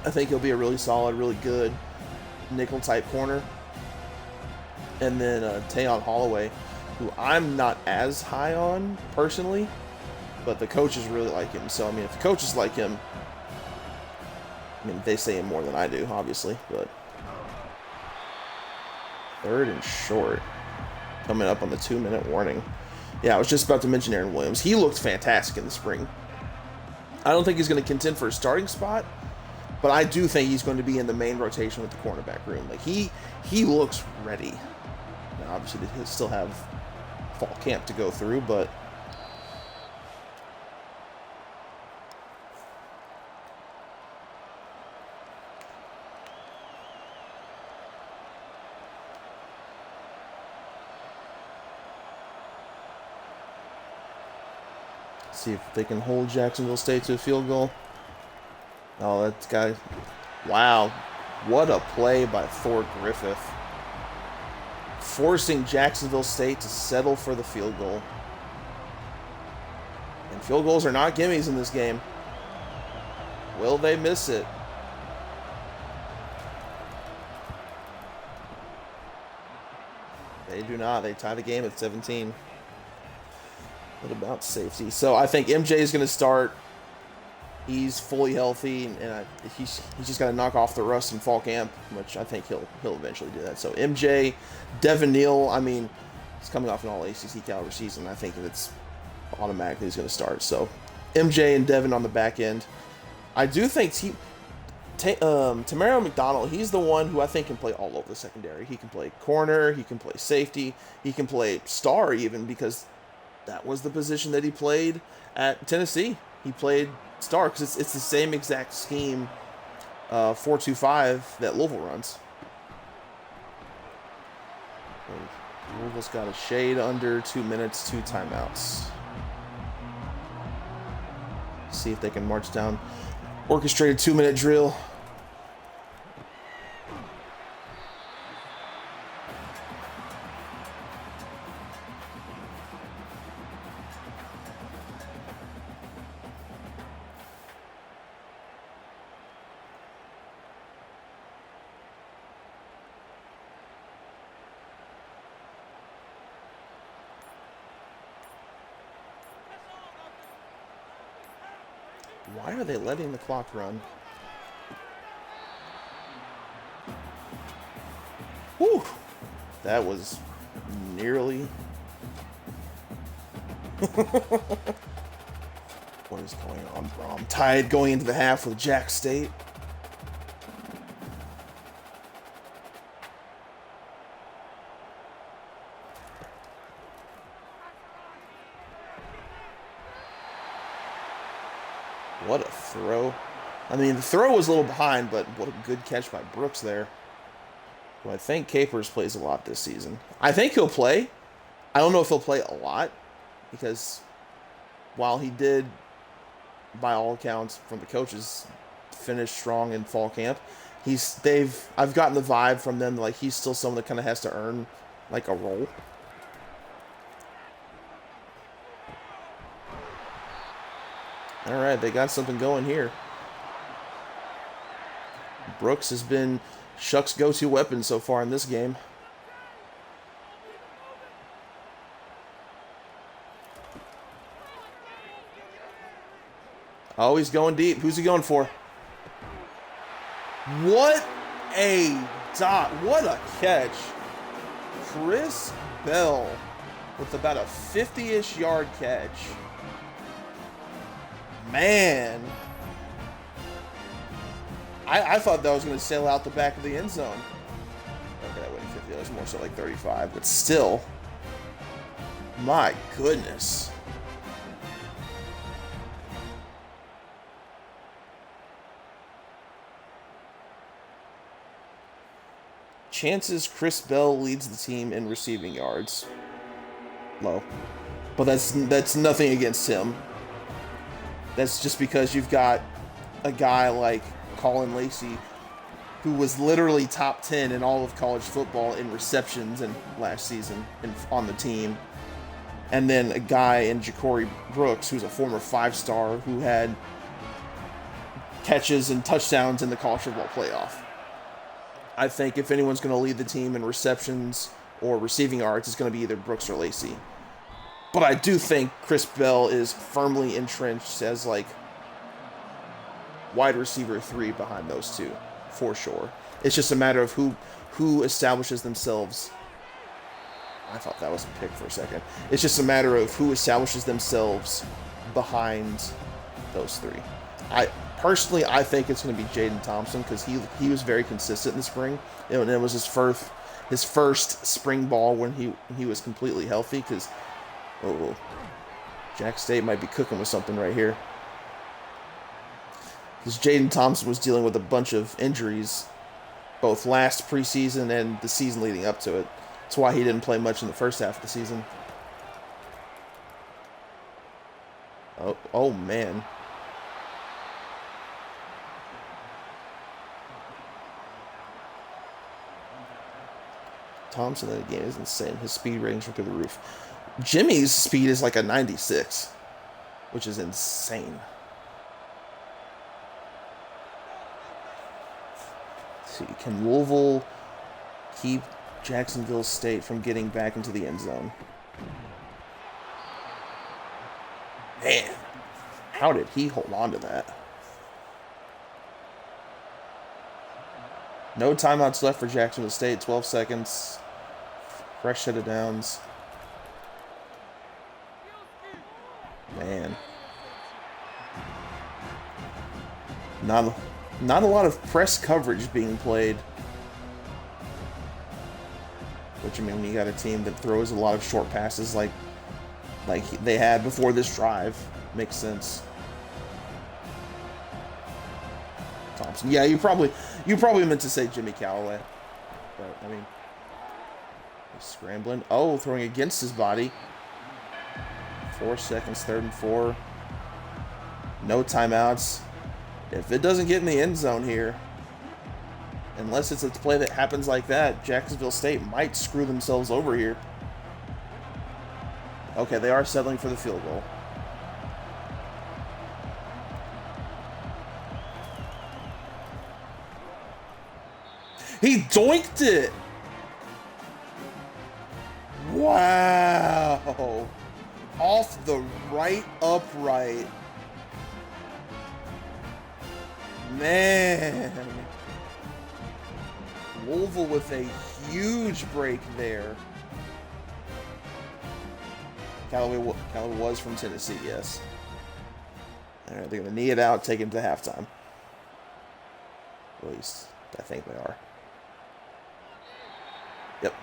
I think he'll be a really solid, really good nickel-type corner. And then Tayon Holloway, who I'm not as high on personally, but the coaches really like him. So, I mean, if the coaches like him, I mean, they say him more than I do, obviously, but 3rd and short. Coming up on the 2-minute warning. Yeah, I was just about to mention Aaron Williams. He looked fantastic in the spring. I don't think he's going to contend for a starting spot, but I do think he's going to be in the main rotation with the cornerback room. Like, he looks ready. Now, obviously, he'll still have fall camp to go through, but see if they can hold Jacksonville State to a field goal. Oh, that guy. Wow. What a play by Thor Griffith. Forcing Jacksonville State to settle for the field goal. And field goals are not gimmies in this game. Will they miss it? They do not. They tie the game at 17. What about safety? So I think MJ is going to start. He's fully healthy, and he's just got to knock off the rust in fall camp, which I think he'll eventually do that. So MJ, Devin Neal, I mean, he's coming off an all-ACC caliber season. I think it's automatically he's going to start. So MJ and Devin on the back end. I do think Tamaro McDonald, he's the one who I think can play all over the secondary. He can play corner, he can play safety, he can play star even, because that was the position that he played at Tennessee. He played star because it's the same exact scheme, 4-2-5 that Louisville runs. Louisville's got a shade under 2 minutes, 2 timeouts. See if they can march down. Orchestrated 2-minute drill. Why are they letting the clock run? Whew! That was nearly... What is going on, bro? I'm tied going into the half with Jack State. What a throw. I mean, the throw was a little behind, but what a good catch by Brooks there. Who I think Capers plays a lot this season. I think he'll play. I don't know if he'll play a lot, because while he did, by all accounts, from the coaches, finish strong in fall camp, I've gotten the vibe from them like he's still someone that kind of has to earn like a role. All right, they got something going here. Brooks has been Shuck's go-to weapon so far in this game. Oh, he's going deep. Who's he going for? What a dot. What a catch. Chris Bell with about a 50-ish yard catch. Man. I thought that was going to sail out the back of the end zone. Okay, that wasn't 50. That was more so like 35. But still. My goodness. Chances Chris Bell leads the team in receiving yards. Low. But that's nothing against him. That's just because you've got a guy like Colin Lacey, who was literally top 10 in all of college football in receptions in last season on the team. And then a guy in Ja'Cory Brooks, who's a former 5-star, who had catches and touchdowns in the college football playoff. I think if anyone's going to lead the team in receptions or receiving yards, it's going to be either Brooks or Lacey. But I do think Chris Bell is firmly entrenched as like wide receiver 3 behind those two, for sure. It's just a matter of who establishes themselves. I thought that was a pick for a second. It's just a matter of who establishes themselves behind those 3. I think it's going to be Jaden Thompson because he was very consistent in the spring. And it was his first spring ball when he was completely healthy. Because Jack State might be cooking with something right here. Because Jaden Thompson was dealing with a bunch of injuries, both last preseason and the season leading up to it. That's why he didn't play much in the first half of the season. Oh man. Thompson in the game is insane. His speed ratings are through the roof. Jimmy's speed is like a 96, which is insane. Let's see, can Louisville keep Jacksonville State from getting back into the end zone? Man, how did he hold on to that? No timeouts left for Jacksonville State. 12 seconds. Fresh set of downs. Man. Not a lot of press coverage being played. Which, I mean, when you got a team that throws a lot of short passes like they had before this drive, makes sense. Thompson. Yeah, you probably meant to say Jimmy Callaway. But, I mean, he's scrambling. Oh, throwing against his body. 4 seconds, 3rd and 4. No timeouts. If it doesn't get in the end zone here, unless it's a play that happens like that, Jacksonville State might screw themselves over here. Okay, they are settling for the field goal. He doinked it! Wow! Off the right upright. Man. Louisville with a huge break there. Callaway was from Tennessee, yes. All right, they're going to knee it out, take him to halftime. At least, I think they are. Yep.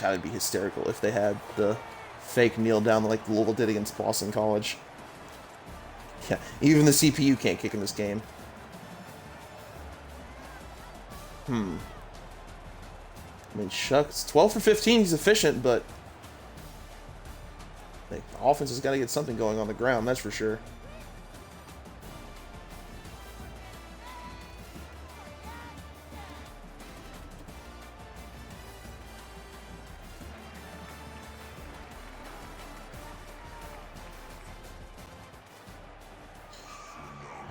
Gotta be hysterical if they had the fake kneel down like Louisville did against Boston College. Yeah, even the CPU can't kick in this game. I mean, shucks. 12 for 15, he's efficient, but the offense has got to get something going on the ground, that's for sure.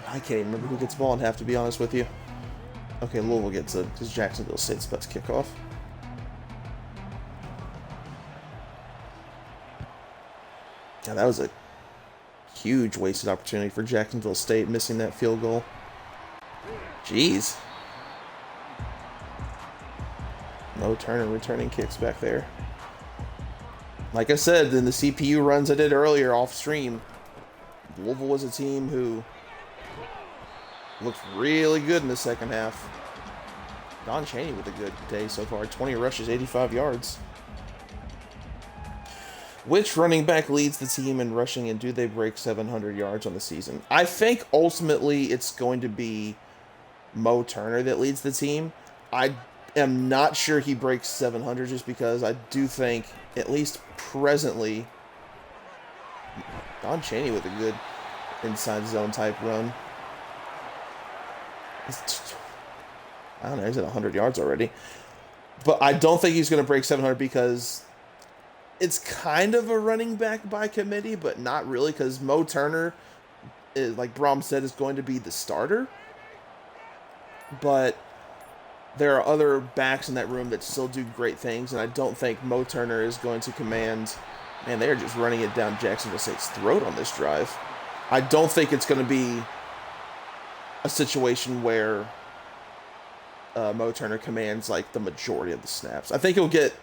I can't even remember who gets the ball in half, to be honest with you. Okay, Louisville gets it because Jacksonville State's about to kick off. Yeah, that was a huge wasted opportunity for Jacksonville State, missing that field goal. Jeez. No Turner returning kicks back there. Like I said, in the CPU runs I did earlier off stream, Louisville was a team who looked really good in the second half. Don Chaney with a good day so far. 20 rushes, 85 yards. Which running back leads the team in rushing, and do they break 700 yards on the season? I think ultimately it's going to be Mo Turner that leads the team. I am not sure he breaks 700 just because I do think, at least presently, Don Chaney with a good... inside zone type run. I don't know, he's at 100 yards already. But I don't think he's going to break 700 because it's kind of a running back by committee, but not really, because Mo Turner, like Brom said, is going to be the starter. But there are other backs in that room that still do great things, and I don't think Mo Turner is going to command... Man, they're just running it down Jacksonville State's throat on this drive. I don't think it's going to be a situation where Mo Turner commands like the majority of the snaps. I think he'll get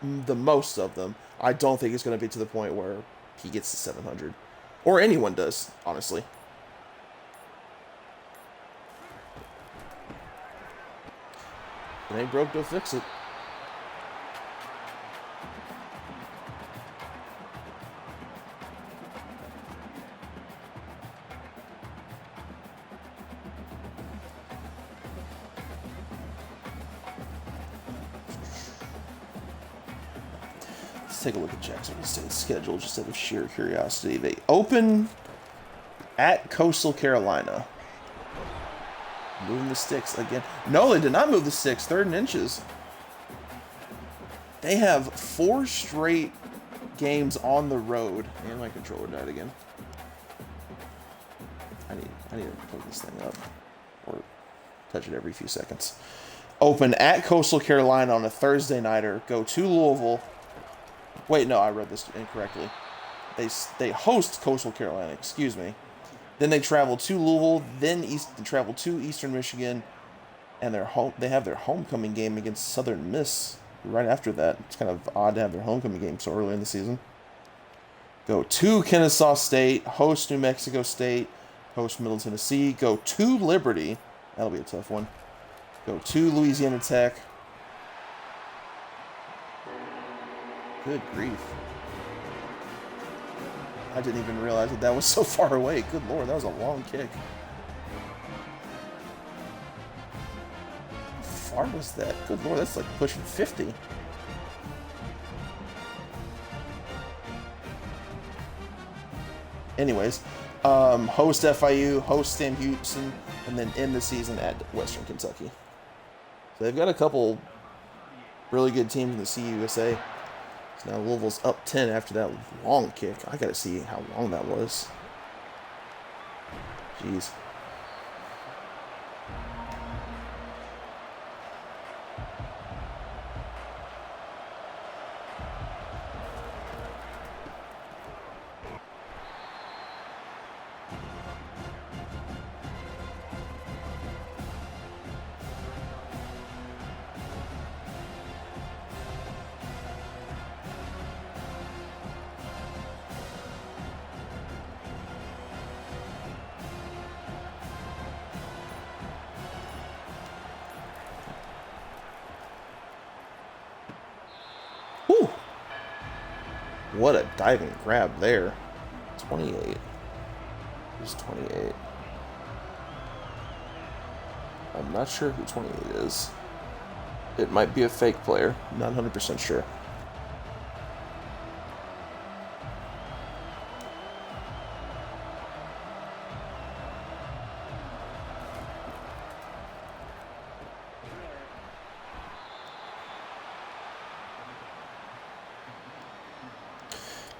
the most of them. I don't think it's going to be to the point where he gets to 700. Or anyone does, honestly. It ain't broke, don't fix it. Let's take a look at Jacksonville State's schedule just out of sheer curiosity. They open at Coastal Carolina. Moving the sticks again. No, they did not move the sticks. 3rd and inches. They have 4 straight games on the road. And my controller died again. I need to plug this thing up. Or touch it every few seconds. Open at Coastal Carolina on a Thursday nighter. Go to Louisville. Wait, no, I read this incorrectly. They host Coastal Carolina, excuse me. Then they travel to Louisville, then travel to Eastern Michigan, and they have their homecoming game against Southern Miss right after that. It's kind of odd to have their homecoming game so early in the season. Go to Kennesaw State, host New Mexico State, host Middle Tennessee, go to Liberty. That'll be a tough one. Go to Louisiana Tech. Good grief. I didn't even realize that was so far away. Good Lord, that was a long kick. How far was that? Good Lord, that's like pushing 50. Anyways, host FIU, host Sam Houston, and then end the season at Western Kentucky. So they've got a couple really good teams in the CUSA. So now Louisville's up 10 after that long kick. I gotta see how long that was. Jeez. What a diving grab there. 28. Who's 28? I'm not sure who 28 is. It might be a fake player. Not 100% sure.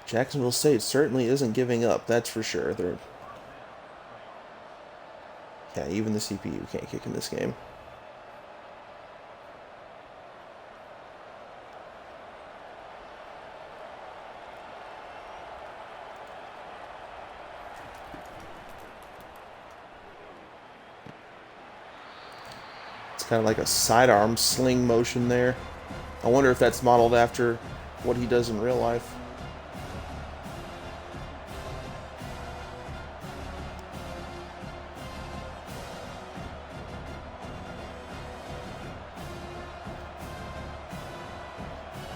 Jacksonville State certainly isn't giving up, that's for sure. Yeah, even the CPU can't kick in this game. It's kind of like a sidearm sling motion there. I wonder if that's modeled after what he does in real life.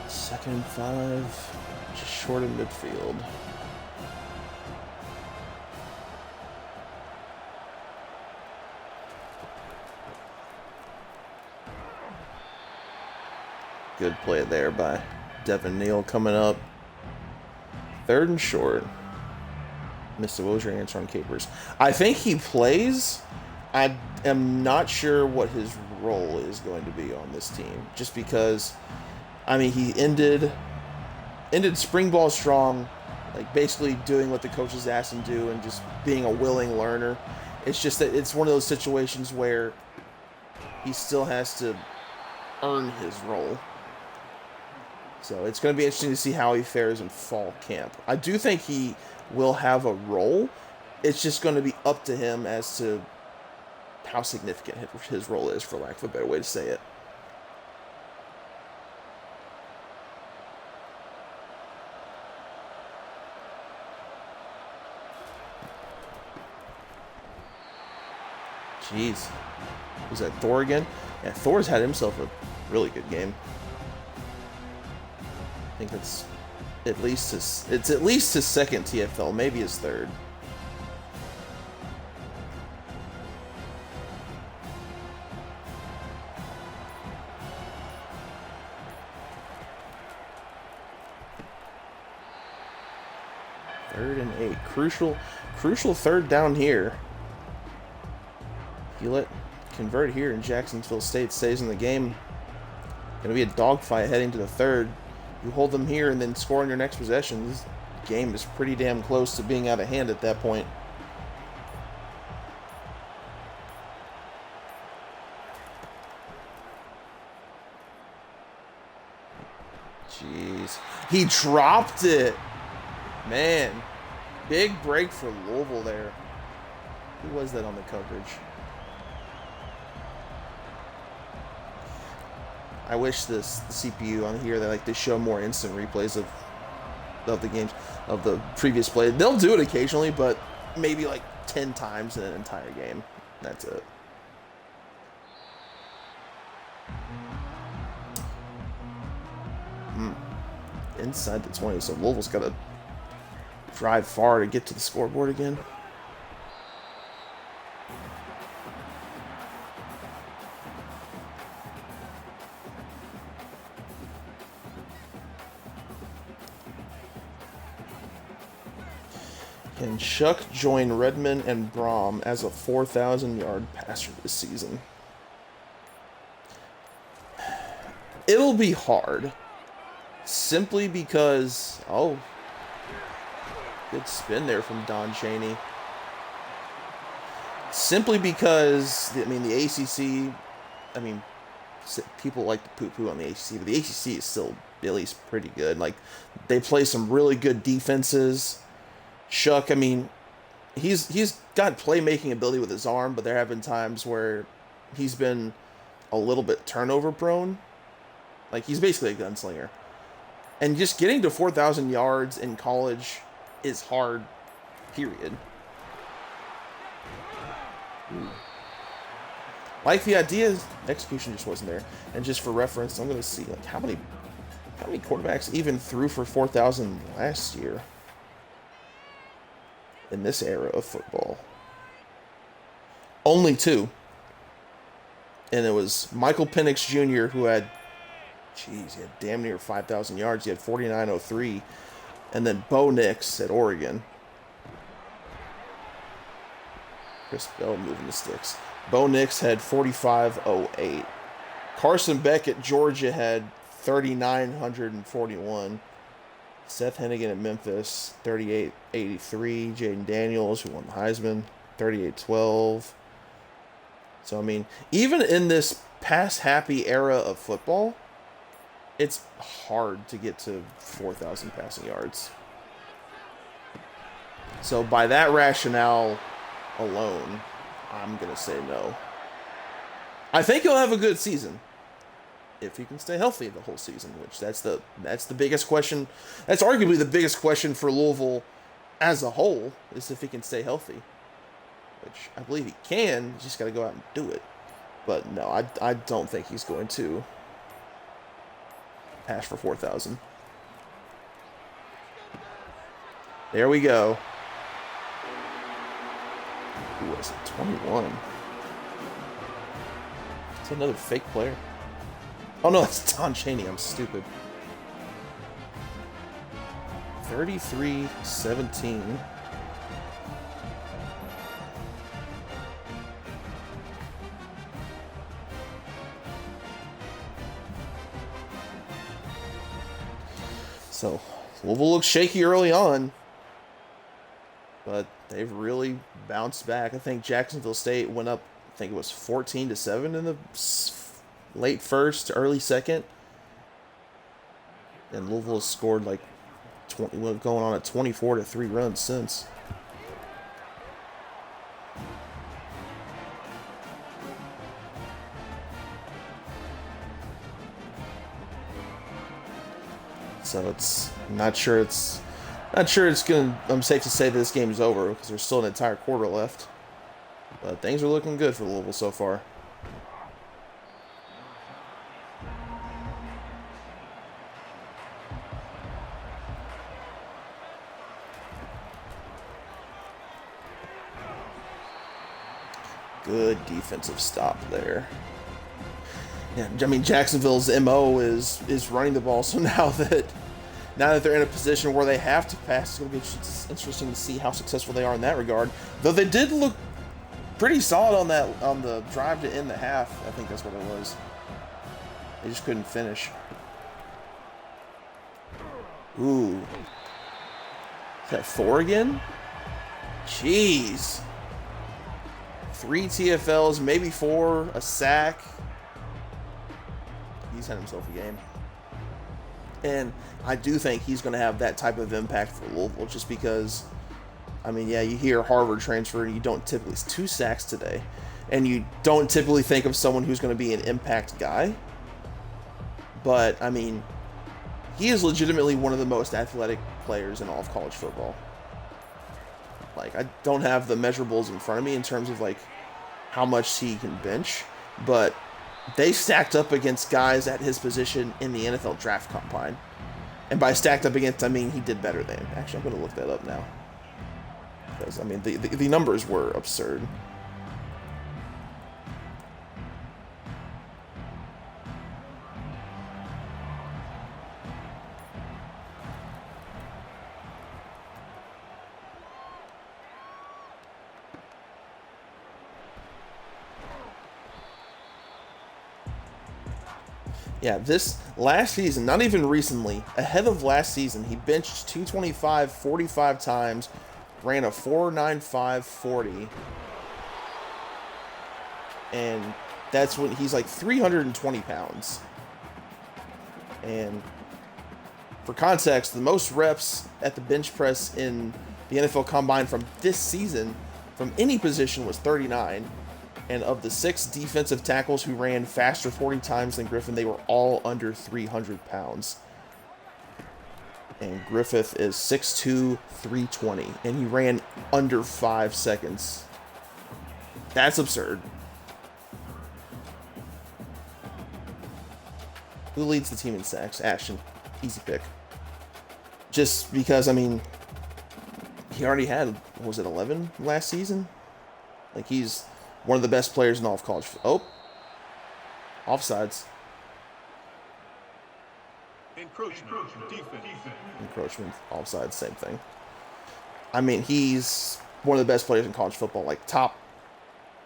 Second and 5, just short of midfield. Good play there by Devin Neal coming up. 3rd and short. Mr. What was your answer on Capers? I think he plays. I am not sure what his role is going to be on this team. Just because, I mean, he ended spring ball strong, like basically doing what the coaches asked him to do and just being a willing learner. It's just that it's one of those situations where he still has to earn his role. So it's going to be interesting to see how he fares in fall camp. I do think he will have a role. It's just going to be up to him as to how significant his role is, for lack of a better way to say it. Jeez. Was that Thor again? Yeah, Thor's had himself a really good game. I think it's at least his second TFL, maybe his third. Third and 8. Crucial third down here. If you let convert here and Jacksonville State stays in the game, gonna be a dogfight heading to the third. You hold them here and then score on your next possession. This game is pretty damn close to being out of hand at that point. Jeez. He dropped it. Man. Big break for Louisville there. Who was that on the coverage? I wish the CPU on here, they show more instant replays of the games, of the previous play. They'll do it occasionally, but maybe like 10 times in an entire game. That's it. Inside the 20, so Louisville's got to drive far to get to the scoreboard again. Can Shuck join Redmond and Brom as a 4,000-yard passer this season? It'll be hard. Simply because... Oh. Good spin there from Don Chaney. Simply because, I mean, the ACC... I mean, people like to poo-poo on the ACC, but the ACC is still at least pretty good. Like, they play some really good defenses. Shuck, I mean, he's got playmaking ability with his arm, but there have been times where he's been a little bit turnover prone. Like, he's basically a gunslinger. And just getting to 4,000 yards in college is hard, period. Like the idea, execution just wasn't there. And just for reference, I'm going to see, like, how many quarterbacks even threw for 4,000 last year in this era of football. Only 2. And it was Michael Penix Jr., who had, he had damn near 5,000 yards. He had 4,903. And then Bo Nix at Oregon. Chris Bell moving the sticks. Bo Nix had 4,508. Carson Beck at Georgia had 3,941. Seth Hennigan at Memphis, 3883. Jaden Daniels, who won the Heisman, 3812. So, I mean, even in this pass-happy era of football, it's hard to get to 4,000 passing yards. So, by that rationale alone, I'm going to say no. I think he'll have a good season. If he can stay healthy the whole season, which that's the biggest question. That's arguably the biggest question for Louisville as a whole, is if he can stay healthy. Which I believe he can. He's just got to go out and do it. But no, I don't think he's going to pass for 4,000. There we go. Who was it? 21. It's another fake player. Oh no, that's Don Chaney. I'm stupid. 33-17. So Louisville looks shaky early on, but they've really bounced back. I think Jacksonville State went up, I think it was 14-7 in the late first, early second. And Louisville has scored like 20, going on a 24-3 run since. So it's not sure it's gonna. I'm safe to say that this game is over because there's still an entire quarter left. But things are looking good for Louisville so far. Good defensive stop there. Yeah, I mean Jacksonville's MO is running the ball. So now that they're in a position where they have to pass, it's going to be interesting to see how successful they are in that regard. Though they did look pretty solid on the drive to end the half. I think that's what it was. They just couldn't finish. Ooh, is that 4 again? Jeez. 3 TFLs, maybe 4, a sack. He's had himself a game. And I do think he's going to have that type of impact for Louisville just because, I mean, yeah, you hear Harvard transfer and you don't typically, it's 2 sacks today, and you don't typically think of someone who's going to be an impact guy. But, I mean, he is legitimately one of the most athletic players in all of college football. Like, I don't have the measurables in front of me in terms of, like, how much he can bench, but they stacked up against guys at his position in the NFL draft combine. And by stacked up against, I mean he did better than. Actually, I'm going to look that up now. Because, I mean, the numbers were absurd. Yeah, this last season, not even recently, ahead of last season, he benched 225 45 times, ran a 4.95 40, and that's when he's like 320 pounds. And for context, the most reps at the bench press in the NFL Combine from this season, from any position, was 39. And of the 6 defensive tackles who ran faster 40 times than Griffin, they were all under 300 pounds. And Griffith is 6'2", 320, and he ran under 5 seconds. That's absurd. Who leads the team in sacks? Ashton. Easy pick. Just because, I mean, he already had, what was it, 11 last season? Like, he's one of the best players in all of college. Oh, offsides. Encroachment, offsides, same thing. I mean, he's one of the best players in college football, like top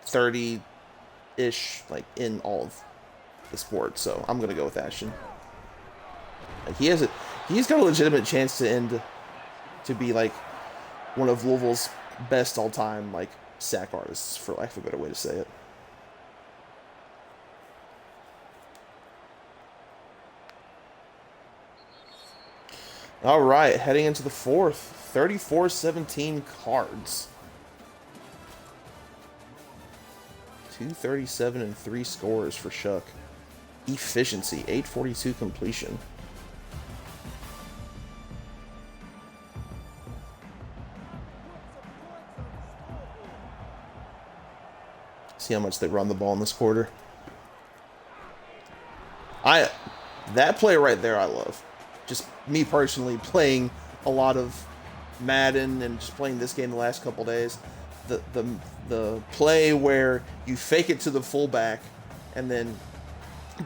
30-ish, like in all of the sport. So I'm gonna go with Ashton. Like, he's got a legitimate chance to be like one of Louisville's best all-time, like, sack artists, for lack of a better way to say it. All right, heading into the fourth, 34-17 Cards. 237 and 3 scores for Shuck. Efficiency, 842 completion. See how much they run the ball in this quarter. That play right there I love. Just me personally playing a lot of Madden and just playing this game the last couple days. The play where you fake it to the fullback and then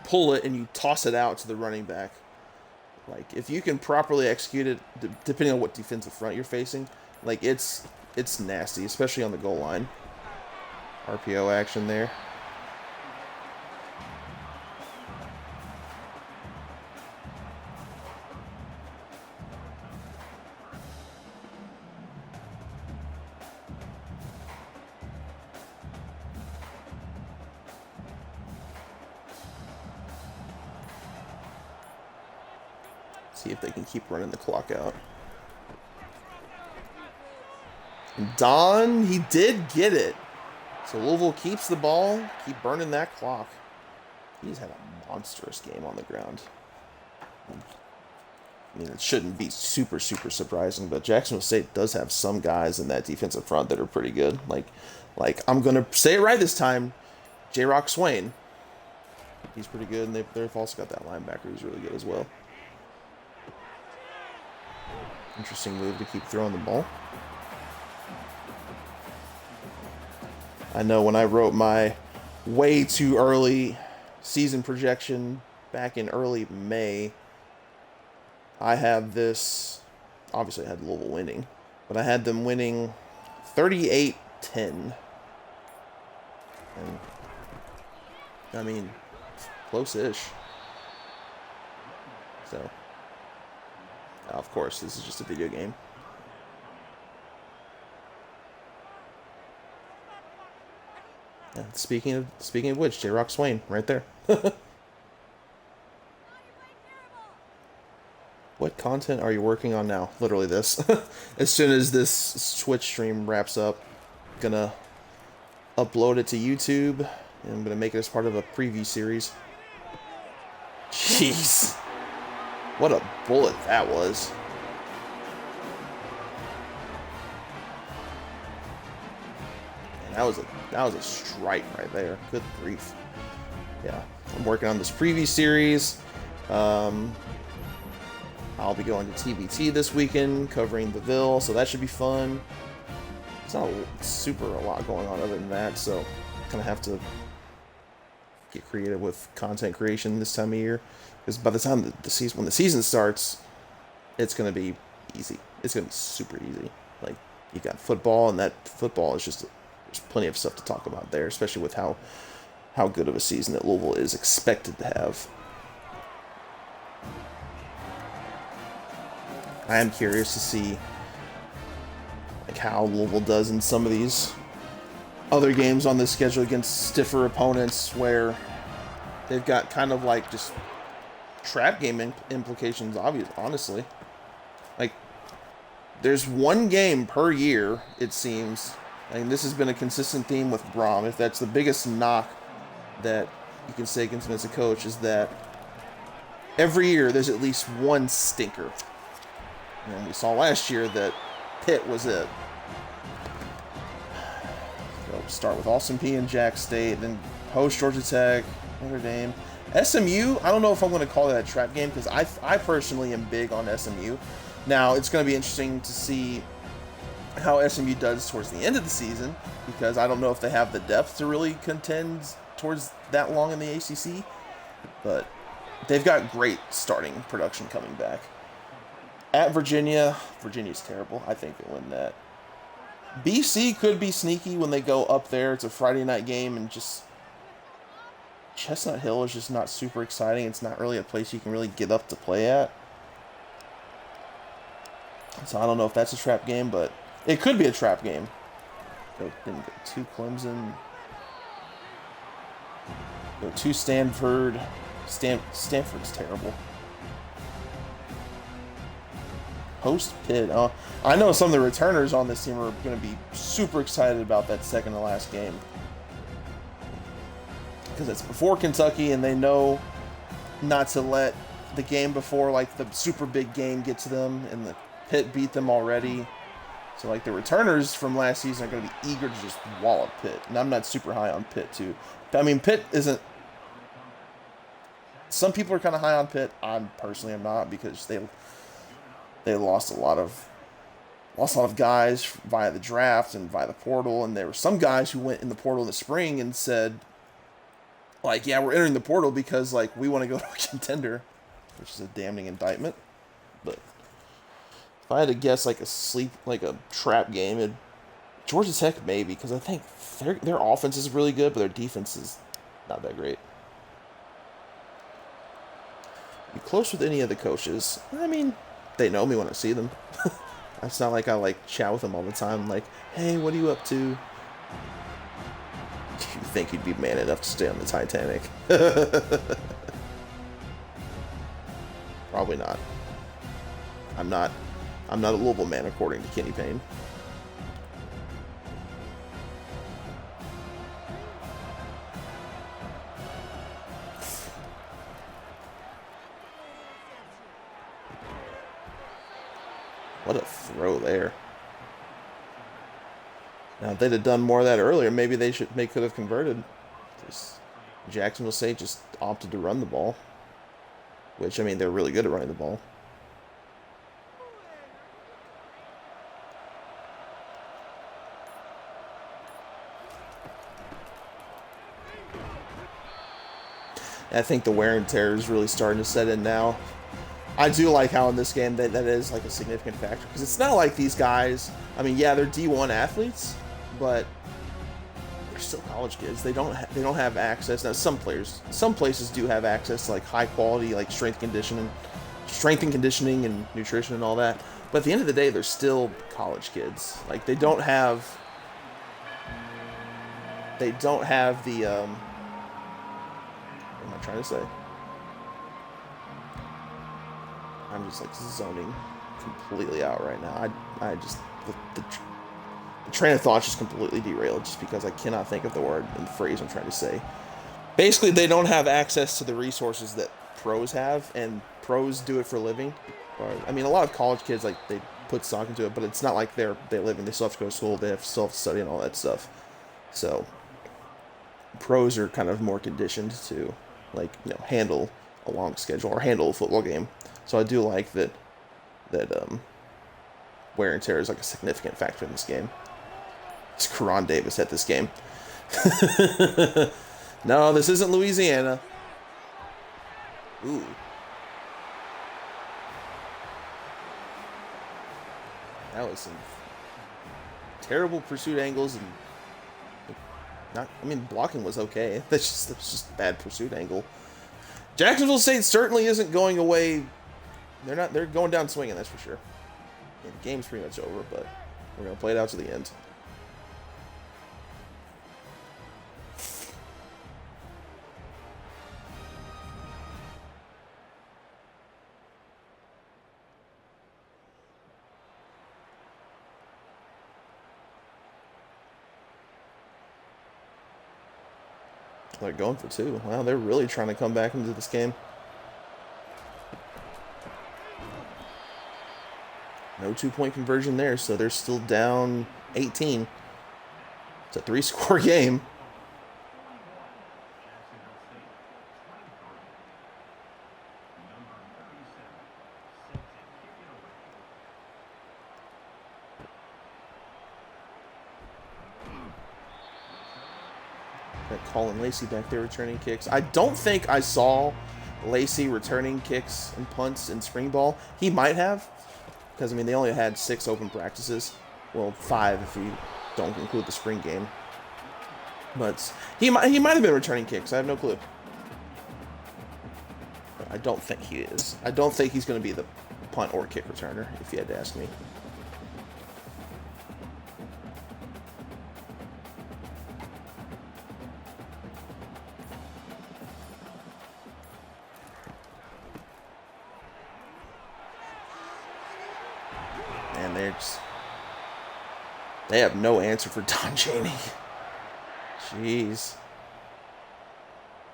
pull it and you toss it out to the running back. Like, if you can properly execute it, depending on what defensive front you're facing, like, it's nasty, especially on the goal line. RPO action there. See if they can keep running the clock out. And Don, he did get it. So Louisville keeps the ball, keep burning that clock. He's had a monstrous game on the ground. I mean, it shouldn't be super surprising, but Jacksonville State does have some guys in that defensive front that are pretty good. Like I'm going to say it right this time, J-Rock Swain. He's pretty good, and they've also got that linebacker who's really good as well. Interesting move to keep throwing the ball. I know when I wrote my way too early season projection back in early May, I had this, obviously I had Louisville winning, but I had them winning 38-10. And, I mean, close-ish. So, of course, this is just a video game. Yeah, speaking of which, J-Rock Swain, right there. What content are you working on now? Literally this. As soon as this Twitch stream wraps up, I'm gonna upload it to YouTube, and I'm gonna make it as part of a preview series. Jeez. What a bullet that was. And that was a strike right there. Good grief. Yeah. I'm working on this preview series. I'll be going to TBT this weekend, covering the Ville, so that should be fun. It's not a lot going on other than that, so I'm gonna have to get creative with content creation this time of year. Because by the time when the season starts, it's gonna be easy. It's gonna be super easy. Like, you got football, and that football is just there's plenty of stuff to talk about there, especially with how good of a season that Louisville is expected to have. I am curious to see like how Louisville does in some of these other games on this schedule against stiffer opponents where they've got kind of like just trap game implications, honestly. Like, there's one game per year, it seems. I mean, this has been a consistent theme with Brom. If that's the biggest knock that you can say against him as a coach, is that every year there's at least one stinker. And we saw last year that Pitt was it. So start with Austin Peay and Jack State, then host Georgia Tech, Notre Dame. SMU, I don't know if I'm going to call that a trap game, because I personally am big on SMU. Now, it's going to be interesting to see how SMU does towards the end of the season, because I don't know if they have the depth to really contend towards that long in the ACC. But they've got great starting production coming back. At Virginia's terrible. I think they win that. BC could be sneaky when they go up there. It's a Friday night game, and just Chestnut Hill is just not super exciting. It's not really a place you can really get up to play at. So I don't know if that's a trap game, but it could be a trap game. Go to Clemson. Go to Stanford. Stanford's terrible. Host Pitt. I know some of the returners on this team are going to be super excited about that second to last game, because it's before Kentucky, and they know not to let the game before, like, the super big game get to them, and the Pitt beat them already. So, like, the returners from last season are going to be eager to just wallop Pitt, and I'm not super high on Pitt, too. I mean, Pitt isn't... Some people are kind of high on Pitt. I personally am not, because they lost a lot of guys via the draft and via the portal, and there were some guys who went in the portal in the spring and said, like, yeah, we're entering the portal because, like, we want to go to a contender, which is a damning indictment. But if I had to guess, like, a trap game, Georgia Tech maybe, because I think their offense is really good, but their defense is not that great. Be close with any of the coaches. I mean, they know me when I see them. It's not like I, like, chat with them all the time. Like, hey, what are you up to? You think you'd be man enough to stay on the Titanic? Probably not. I'm not a Louisville man, according to Kenny Payne. What a throw there. Now, if they'd have done more of that earlier, maybe they could have converted. Jacksonville State just opted to run the ball, which, I mean, they're really good at running the ball. I think the wear and tear is really starting to set in now. I do like how in this game that is like a significant factor, because it's not like these guys, I mean, yeah, they're D1 athletes, but they're still college kids. They don't have access. Now, some places do have access to like high quality like strength and conditioning and nutrition and all that. But at the end of the day, they're still college kids. Like they don't have the what am I trying to say? I'm just like zoning completely out right now. I just the train of thought just completely derailed just because I cannot think of the word and the phrase I'm trying to say. Basically, they don't have access to the resources that pros have, and pros do it for a living. I mean, a lot of college kids, like, they put stock into it, but it's not like they're living. They still have to go to school. They still have to study and all that stuff. So pros are kind of more conditioned to, like, you know, handle a long schedule or handle a football game. So I do like that wear and tear is like a significant factor in this game. It's Karan Davis at this game. No, this isn't Louisiana. Ooh. That was some terrible pursuit angles, and blocking was okay. That's just bad pursuit angle. Jacksonville State certainly isn't going away. They're going down swinging, that's for sure. Yeah, the game's pretty much over, but we're gonna play it out to the end. They're going for two. Wow, they're really trying to come back into this game. No two-point conversion there, so they're still down 18. It's a 3-score game. Got Colin Lacey back there returning kicks. I don't think I saw Lacey returning kicks and punts in spring ball. He might have, because, I mean, they only had 6 open practices. Well, 5 if you don't include the spring game. But he might have been returning kicks. I have no clue. But I don't think he is. I don't think he's going to be the punt or kick returner, if you had to ask me. They have no answer for Don Chaney. Jeez.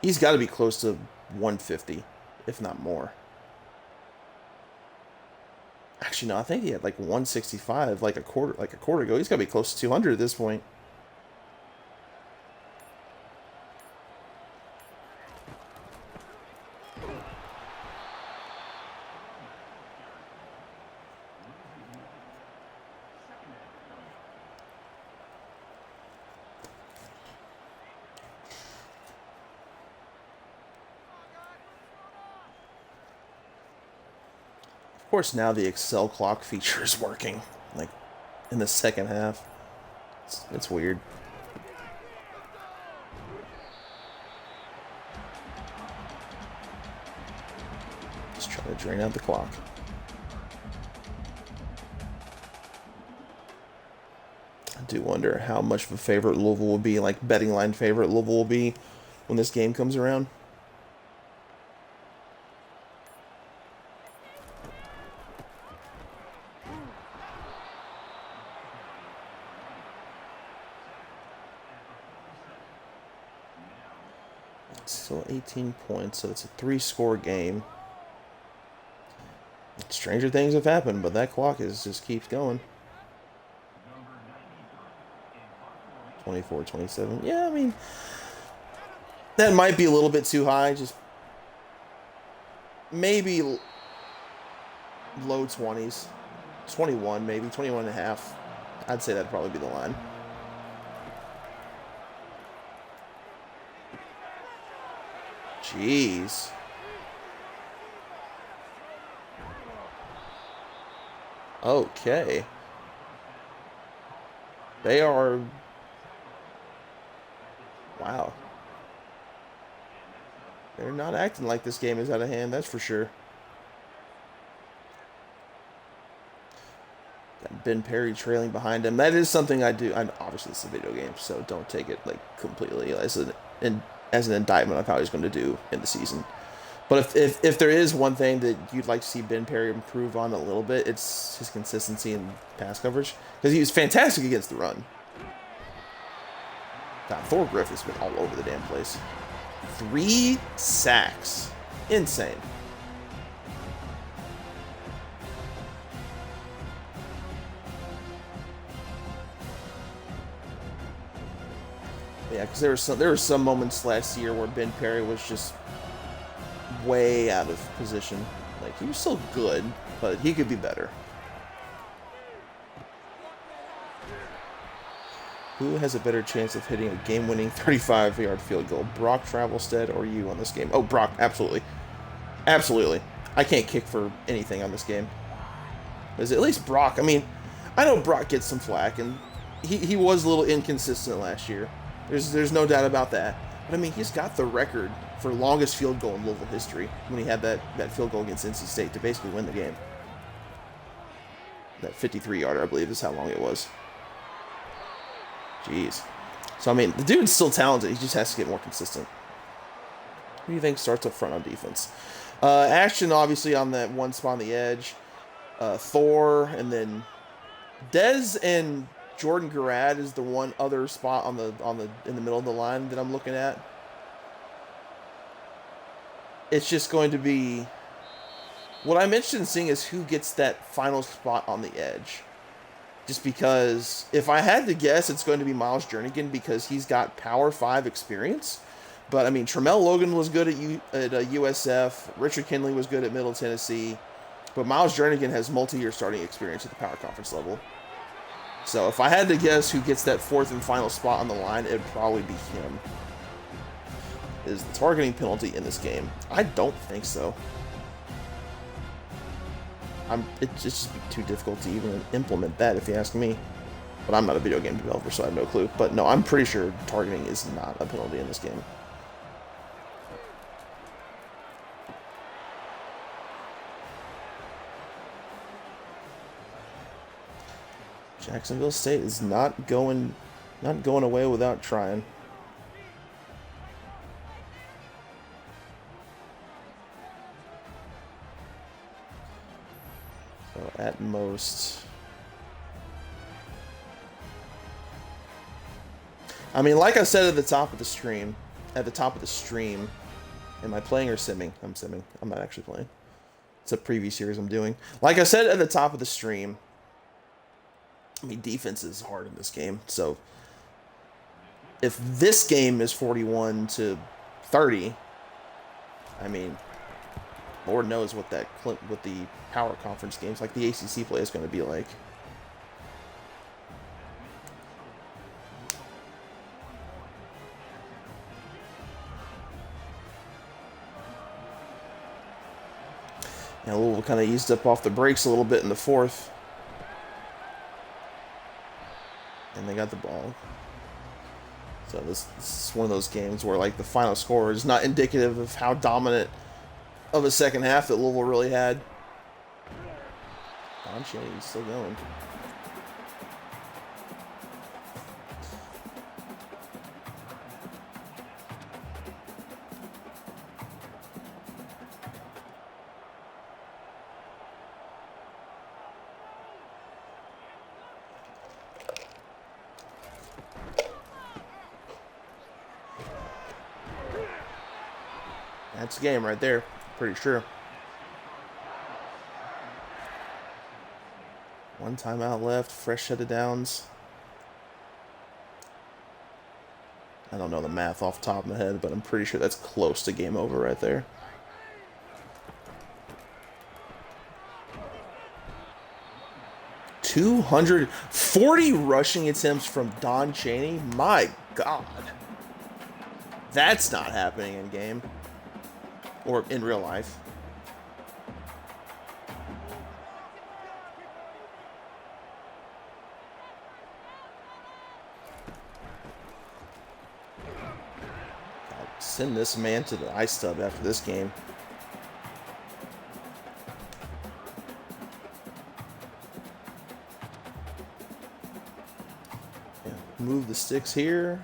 He's got to be close to 150, if not more. Actually, no, I think he had like 165 like a quarter ago. He's got to be close to 200 at this point. Of course, now the Excel clock feature is working, like, in the second half. It's weird. Just trying to drain out the clock. I do wonder how much of a favorite Louisville will be, like betting line favorite Louisville will be when this game comes around. still 18 points, so it's a 3-score game. Stranger things have happened, but that clock just keeps going. 24-27. Yeah, I mean, that might be a little bit too high. Just maybe low 20s. 21, maybe. 21 and a half. I'd say that'd probably be the line. Jeez. Okay. They are... Wow. They're not acting like this game is out of hand, that's for sure. Got Ben Perry trailing behind him. That is something I do. Obviously, it's a video game, so don't take it like completely as an indictment of how he's going to do in the season. But if there is one thing that you'd like to see Ben Perry improve on a little bit, it's his consistency in pass coverage. Because he was fantastic against the run. God, Thor Griffith's been all over the damn place. 3 sacks. Insane. Yeah, because there were some moments last year where Ben Perry was just way out of position. Like, he was still good, but he could be better. Who has a better chance of hitting a game-winning 35-yard field goal? Brock Travelstead or you on this game? Oh, Brock, absolutely. Absolutely. I can't kick for anything on this game. Because at least Brock, I mean, I know Brock gets some flack, and he was a little inconsistent last year. There's no doubt about that. But, I mean, he's got the record for longest field goal in Louisville history when he had that field goal against NC State to basically win the game. That 53-yarder, I believe, is how long it was. Jeez. So, I mean, the dude's still talented. He just has to get more consistent. Who do you think starts up front on defense? Ashton, obviously, on that one spot on the edge. Thor, and then Dez and Jordan Garrad is the one other spot in the middle of the line that I'm looking at. It's just going to be... What I'm interested in seeing is who gets that final spot on the edge. Just because if I had to guess, it's going to be Miles Jernigan because he's got Power 5 experience. But, I mean, Tramel Logan was good at USF. Richard Kinley was good at Middle Tennessee. But Miles Jernigan has multi-year starting experience at the Power Conference level. So if I had to guess who gets that 4th and final spot on the line, it would probably be him. Is the targeting penalty in this game? I don't think so. It'd just be too difficult to even implement that if you ask me. But I'm not a video game developer, so I have no clue. But no, I'm pretty sure targeting is not a penalty in this game. Jacksonville State is not going away without trying. So at most, I mean, like I said at the top of the stream, am I playing or simming? I'm simming. I'm not actually playing. It's a preview series I'm doing. Like I said at the top of the stream, I mean, defense is hard in this game. So if this game is 41-30, I mean, Lord knows what the Power Conference games like the ACC play is going to be like. And Louisville kind of eased up off the brakes a little bit in the 4th. And they got the ball. So this is one of those games where, like, the final score is not indicative of how dominant of a second half that Louisville really had. Don Chaney's still going. Close game right there. Pretty sure. One timeout left. Fresh set of downs. I don't know the math off the top of my head, but I'm pretty sure that's close to game over right there. $240 rushing attempts from Don Chaney. My God. That's not happening in game. Or in real life. I'll send this man to the ice tub after this game. Yeah, move the sticks here.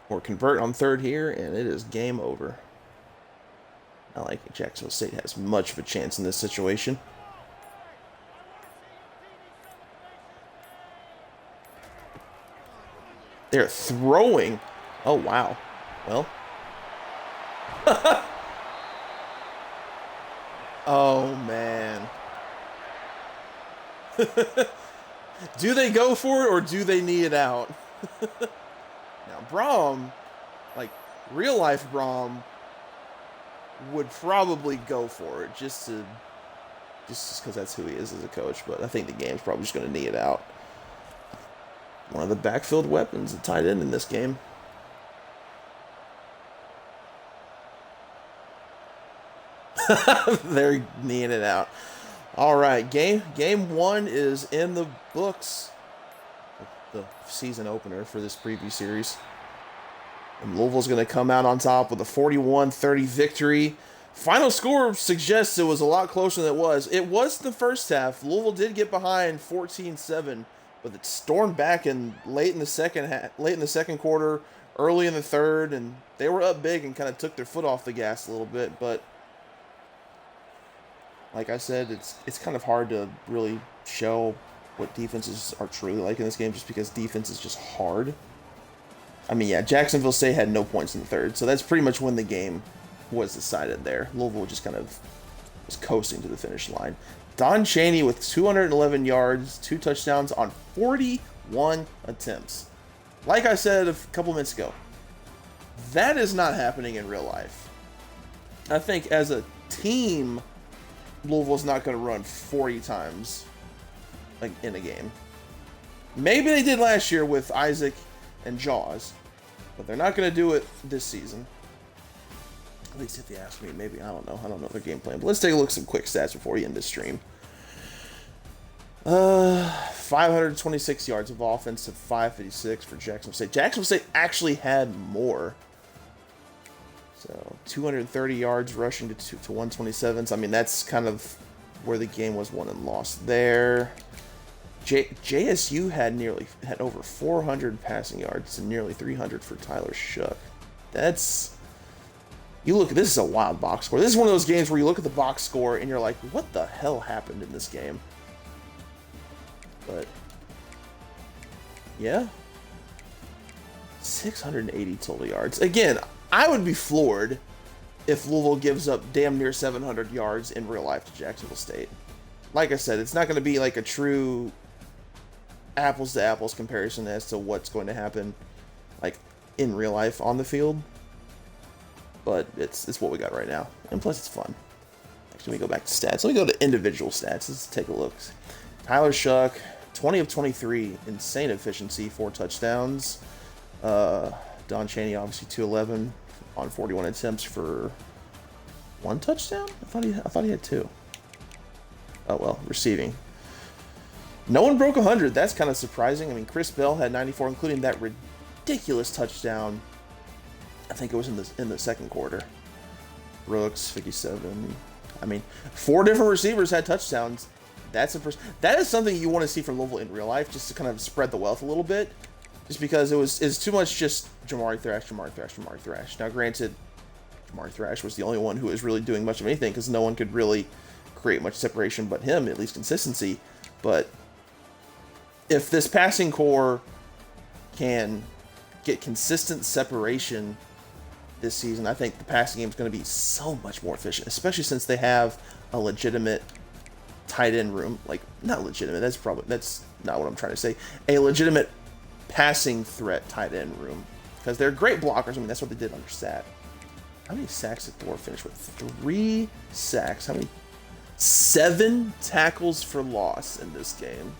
Or convert on third here, and it is game over. I like it. Jacksonville State has much of a chance in this situation. They're throwing. Oh, wow. Well. Oh, man. Do they go for it, or do they knee it out? Now, Braum, like, real-life Braum, would probably go for it just because that's who he is as a coach. But I think the game's probably just going to knee it out. One of the backfield weapons, the tight end in this game. They're kneeing it out. All right, game one is in the books. The season opener for this preview series. And Louisville's going to come out on top with a 41-30 victory. Final score suggests it was a lot closer than it was. It was the first half. Louisville did get behind 14-7, but it stormed back late in the second quarter, early in the third, and they were up big and kind of took their foot off the gas a little bit. But like I said, it's kind of hard to really show what defenses are truly like in this game just because defense is just hard. I mean, yeah, Jacksonville State had no points in the third, so that's pretty much when the game was decided there. Louisville just kind of was coasting to the finish line. Don Chaney with 211 yards, 2 touchdowns on 41 attempts. Like I said a couple minutes ago, that is not happening in real life. I think as a team, Louisville's not going to run 40 times like in a game. Maybe they did last year with Isaac and Jaws, but they're not going to do it this season. At least if you ask me, maybe. I don't know their game plan. But let's take a look at some quick stats before we end this stream. 526 yards of offense to 556 for Jacksonville State. Jacksonville State actually had more. So 230 yards rushing to 127. So, I mean, that's kind of where the game was won and lost there. JSU had over 400 passing yards and nearly 300 for Tyler Shuck. This is a wild box score. This is one of those games where you look at the box score and you're like, what the hell happened in this game? But yeah, 680 total yards. Again, I would be floored if Louisville gives up damn near 700 yards in real life to Jacksonville State. Like I said, it's not going to be like a true apples to apples comparison as to what's going to happen like in real life on the field, but it's what we got right now, and plus it's fun. Actually, let me go back to stats. Let me go to individual stats. Let's take a look. Tyler Shuck, 20 of 23, insane efficiency, 4 touchdowns. Don Chaney, obviously 211 on 41 attempts for 1 touchdown. I thought he had 2. Oh well, receiving. No one broke 100. That's kind of surprising. I mean, Chris Bell had 94, including that ridiculous touchdown. I think it was in the second quarter. Brooks, 57. I mean, 4 different receivers had touchdowns. That is something you want to see from Louisville in real life, just to kind of spread the wealth a little bit. Just because it's too much just Jamari Thrash. Now, granted, Jamari Thrash was the only one who was really doing much of anything because no one could really create much separation but him, at least consistency. But if this passing core can get consistent separation this season. I think the passing game is going to be so much more efficient, especially since they have a legitimate tight end room. Like, not legitimate, that's not what I'm trying to say. A legitimate passing threat tight end room. Because they're great blockers. I mean, that's what they did under Sat. How many sacks did Thor finish with? 3 sacks. How many? 7 tackles for loss in this game.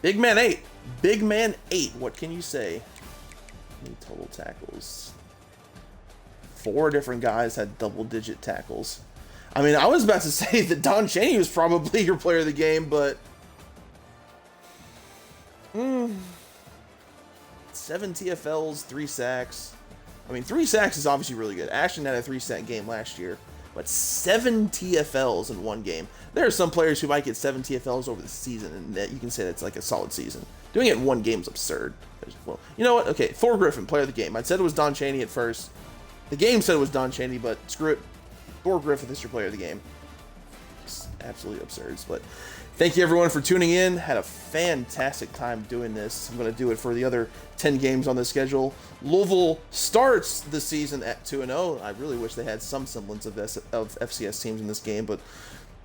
Big man 8. Big man 8. What can you say? How many total tackles? 4 different guys had double-digit tackles. I mean, I was about to say that Don Chaney was probably your player of the game, but 7 TFLs, 3 sacks. I mean, 3 sacks is obviously really good. Ashton had a 3-sack game last year, but 7 TFLs in one game. There are some players who might get 7 TFLs over the season, and that you can say that's like a solid season. Doing it in one game is absurd. Well, you know what? Okay, Thor Griffin, player of the game. I said it was Don Chaney at first. The game said it was Don Chaney, but screw it. Thor Griffin is your player of the game. It's absolutely absurd, but thank you everyone for tuning in. Had a fantastic time doing this. I'm going to do it for the other 10 games on the schedule. Louisville starts the season at 2-0. I really wish they had some semblance of FCS teams in this game, but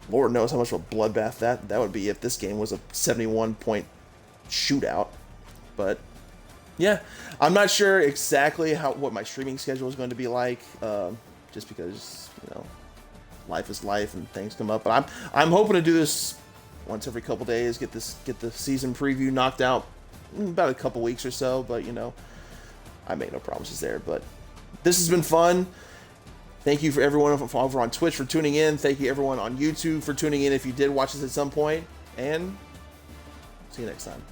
Lord knows how much of a bloodbath that would be if this game was a 71-point shootout. But yeah, I'm not sure exactly what my streaming schedule is going to be like, just because, you know, life is life and things come up. But I'm hoping to do this once every couple days, get the season preview knocked out in about a couple weeks or so. But, you know, I make no promises there. But this has been fun. Thank you for everyone over on Twitch for tuning in. Thank you everyone on YouTube for tuning in if you did watch this at some point. And see you next time.